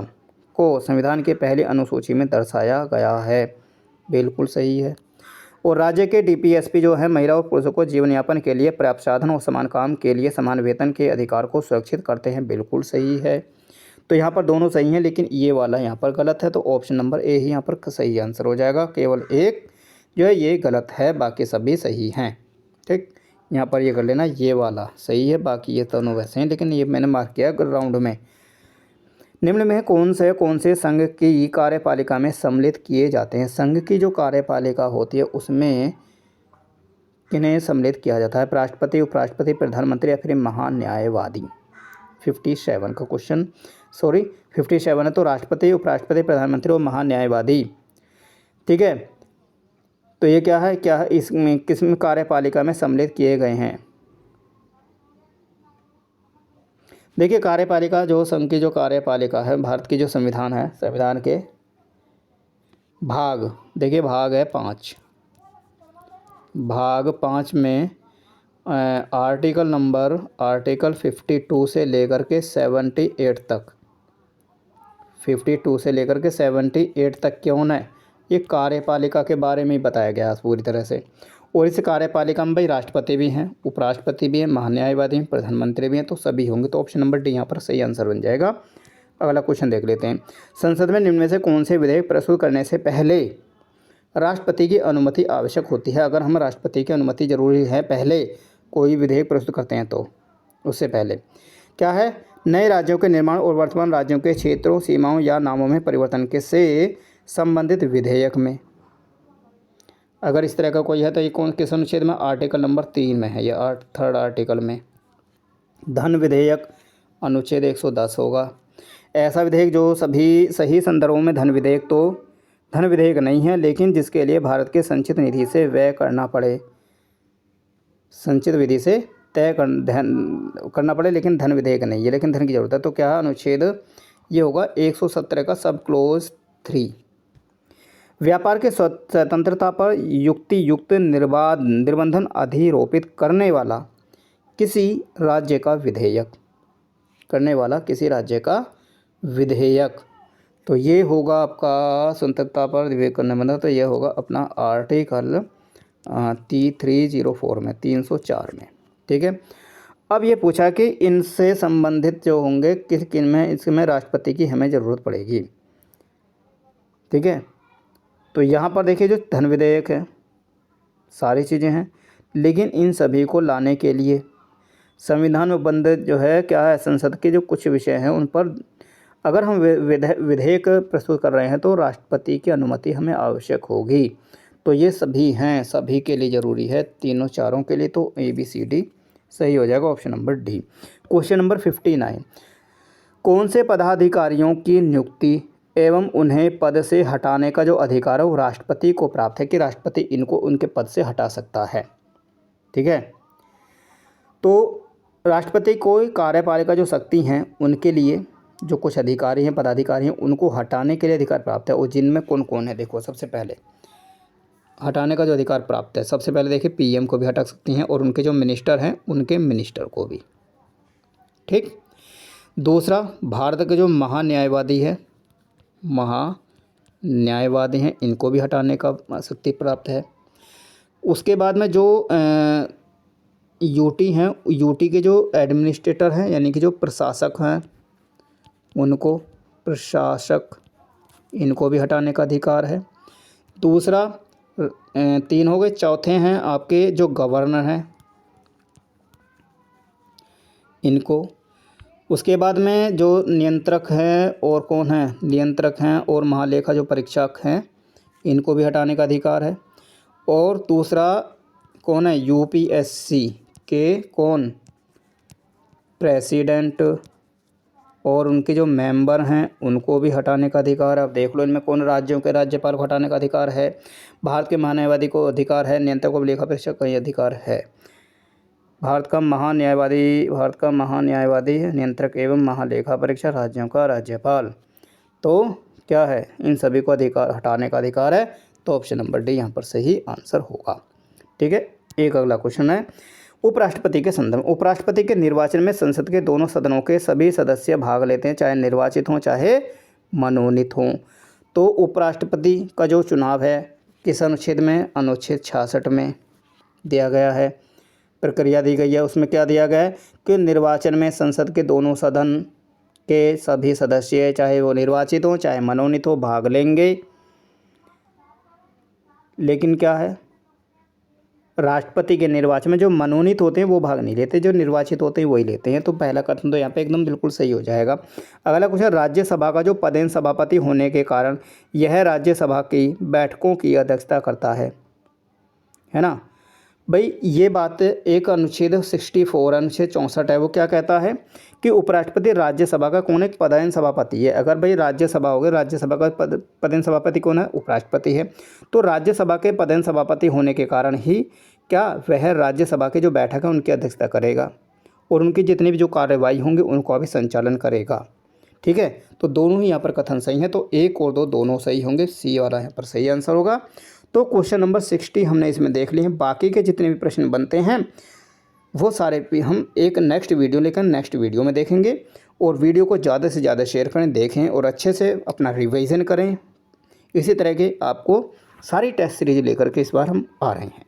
को संविधान की पहली अनुसूची में दर्शाया गया है, बिल्कुल सही है। और राज्य के डीपीएसपी जो है महिला और पुरुषों को जीवन यापन के लिए पर्याप्त साधन और समान काम के लिए समान वेतन के अधिकार को सुरक्षित करते हैं, बिल्कुल सही है। तो यहाँ पर दोनों सही हैं, लेकिन ये वाला यहाँ पर गलत है, तो ऑप्शन नंबर ए ही यहाँ पर सही आंसर हो जाएगा। केवल एक जो है ये गलत है, बाकी सभी सही हैं। ठीक, यहाँ पर ये कर लेना, ये वाला सही है, बाकी ये दोनों वैसे हैं, लेकिन ये मैंने मार्क किया राउंड में। निम्न में कौन से संघ की कार्यपालिका में सम्मिलित किए जाते हैं? संघ की जो कार्यपालिका होती है उसमें किन्हें सम्मिलित किया जाता है? राष्ट्रपति, उपराष्ट्रपति, प्रधानमंत्री या फिर महान्यायवादी? 57 का क्वेश्चन, 57 है, तो राष्ट्रपति, उपराष्ट्रपति, प्रधानमंत्री और महान्यायवादी। ठीक है, तो ये क्या है इसमें किस कार्यपालिका में सम्मिलित किए गए हैं? देखिए, कार्यपालिका जो संघ की जो कार्यपालिका है, भारत की जो संविधान है, संविधान के भाग, देखिए भाग है 5, भाग 5 में आर्टिकल 52 से लेकर के 78 तक, 52 से लेकर के 78 तक क्यों है? ये कार्यपालिका के बारे में ही बताया गया है पूरी तरह से। और इस कार्यपालिका में भाई राष्ट्रपति भी हैं, उपराष्ट्रपति भी हैं, महान्यायवादी हैं, प्रधानमंत्री भी हैं, तो सभी होंगे। तो ऑप्शन नंबर डी यहाँ पर सही आंसर बन जाएगा। अगला क्वेश्चन देख लेते हैं। संसद में निम्न में से कौन से विधेयक प्रस्तुत करने से पहले राष्ट्रपति की अनुमति आवश्यक होती है? अगर हम राष्ट्रपति की अनुमति जरूरी है पहले कोई विधेयक प्रस्तुत करते हैं तो उससे पहले क्या है? नए राज्यों के निर्माण और वर्तमान राज्यों के क्षेत्रों, सीमाओं या नामों में परिवर्तन के से संबंधित विधेयक में। अगर इस तरह का कोई है तो ये किस अनुच्छेद में? आर्टिकल नंबर 3 में है, या 3rd आर्टिकल में। धन विधेयक अनुच्छेद 110 होगा। ऐसा विधेयक जो सभी सही संदर्भों में धन विधेयक नहीं है, लेकिन जिसके लिए भारत के संचित निधि से व्यय करना पड़े, संचित विधि से तय करना पड़े, लेकिन धन विधेयक नहीं है, लेकिन धन की जरूरत है। तो क्या अनुच्छेद ये होगा 117 का सब क्लोज 3। व्यापार के स्वतंत्रता पर युक्तियुक्त निर्बंधन अधिरोपित करने वाला किसी राज्य का विधेयक, तो ये होगा आपका स्वतंत्रता पर विवेक करने वाला, तो ये होगा अपना आर्टिकल 304 में, 304 में। ठीक है, अब ये पूछा कि इनसे संबंधित जो होंगे किन में, इसमें राष्ट्रपति की हमें ज़रूरत पड़ेगी। ठीक है, तो यहाँ पर देखिए जो धन विधेयक है, सारी चीज़ें हैं, लेकिन इन सभी को लाने के लिए संविधान में बंद जो है क्या है, संसद के जो कुछ विषय हैं उन पर अगर हम विधेयक प्रस्तुत कर रहे हैं तो राष्ट्रपति की अनुमति हमें आवश्यक होगी। तो ये सभी हैं, सभी के लिए ज़रूरी है, तीनों चारों के लिए। तो ABCD सही हो जाएगा, option number D. Question number 59, कौन से पदाधिकारियों की नियुक्ति एवं उन्हें पद से हटाने का जो अधिकार है वो राष्ट्रपति को प्राप्त है, कि राष्ट्रपति इनको उनके पद से हटा सकता है। ठीक है, तो राष्ट्रपति को कार्यपालिका जो शक्ति हैं उनके लिए जो कुछ अधिकारी हैं, पदाधिकारी हैं, उनको हटाने के लिए अधिकार प्राप्त है। और जिनमें कौन कौन है, देखो सबसे पहले हटाने का जो अधिकार प्राप्त है, सबसे पहले देखिए PM को भी हटा सकती हैं और उनके जो मिनिस्टर हैं उनके मिनिस्टर को भी। ठीक, दूसरा भारत के जो महान्यायवादी है, महान्यायवादी हैं, इनको भी हटाने का शक्ति प्राप्त है। उसके बाद में जो UT हैं, UT के जो एडमिनिस्ट्रेटर हैं यानी कि जो प्रशासक हैं उनको, प्रशासक, इनको भी हटाने का अधिकार है। दूसरा 3 हो गए। चौथे हैं आपके जो गवर्नर हैं इनको। उसके बाद में जो नियंत्रक हैं और कौन हैं, नियंत्रक हैं और महालेखा जो परीक्षक हैं इनको भी हटाने का अधिकार है। और दूसरा कौन है, UPSC के कौन, प्रेसिडेंट और उनके जो मेंबर हैं उनको भी हटाने का अधिकार है। अब देख लो इनमें कौन राज्यों के राज्यपाल को हटाने का अधिकार है, भारत के महान्यायवादी को अधिकार है, नियंत्रक को लेखा परीक्षक का अधिकार है। भारत का महान्यायवादी है, नियंत्रक एवं महालेखा परीक्षक, राज्यों का राज्यपाल। तो क्या है, इन सभी को अधिकार हटाने का अधिकार है। तो ऑप्शन नंबर डी यहाँ पर सही आंसर होगा। ठीक है, एक अगला क्वेश्चन है उपराष्ट्रपति के संदर्भ। उपराष्ट्रपति के निर्वाचन में संसद के दोनों सदनों के सभी सदस्य भाग लेते हैं, चाहे निर्वाचित हों चाहे मनोनीत हों। तो उपराष्ट्रपति का जो चुनाव है किस अनुच्छेद में, अनुच्छेद 66 में दिया गया है, प्रक्रिया दी गई है। उसमें क्या दिया गया है कि निर्वाचन में संसद के दोनों सदन के सभी सदस्य चाहे वो निर्वाचित हों चाहे मनोनीत हो भाग लेंगे। लेकिन क्या है, राष्ट्रपति के निर्वाचन में जो मनोनीत होते हैं वो भाग नहीं लेते, जो निर्वाचित होते हैं वही लेते हैं। तो पहला कथन तो यहाँ पे एकदम बिल्कुल सही हो जाएगा। अगला क्वेश्चन, राज्यसभा का जो पदेन सभापति होने के कारण यह राज्यसभा की बैठकों की अध्यक्षता करता है ना भाई। ये बात एक अनुच्छेद 64 अनुच्छेद 64 है, वो क्या कहता है कि उपराष्ट्रपति राज्यसभा का कौन एक पदेन सभापति है। अगर भाई राज्यसभा हो गई, राज्यसभा का पदेन सभापति कौन है, उपराष्ट्रपति है। तो राज्यसभा के पदेन सभापति होने के कारण ही क्या वह राज्यसभा के जो बैठक है उनकी अध्यक्षता करेगा और उनकी जितनी भी जो कार्यवाही होंगी उनको भी संचालन करेगा। ठीक है, तो दोनों ही यहाँ पर कथन सही हैं। तो 1 और 2 दोनों सही होंगे, सी वाला यहाँ पर सही आंसर होगा। तो क्वेश्चन नंबर 60 हमने इसमें देख लिए हैं। बाकी के जितने भी प्रश्न बनते हैं वो सारे भी हम एक नेक्स्ट वीडियो में देखेंगे। और वीडियो को ज़्यादा से ज़्यादा शेयर करें, देखें और अच्छे से अपना रिवीजन करें। इसी तरह के आपको सारी टेस्ट सीरीज लेकर के इस बार हम आ रहे हैं।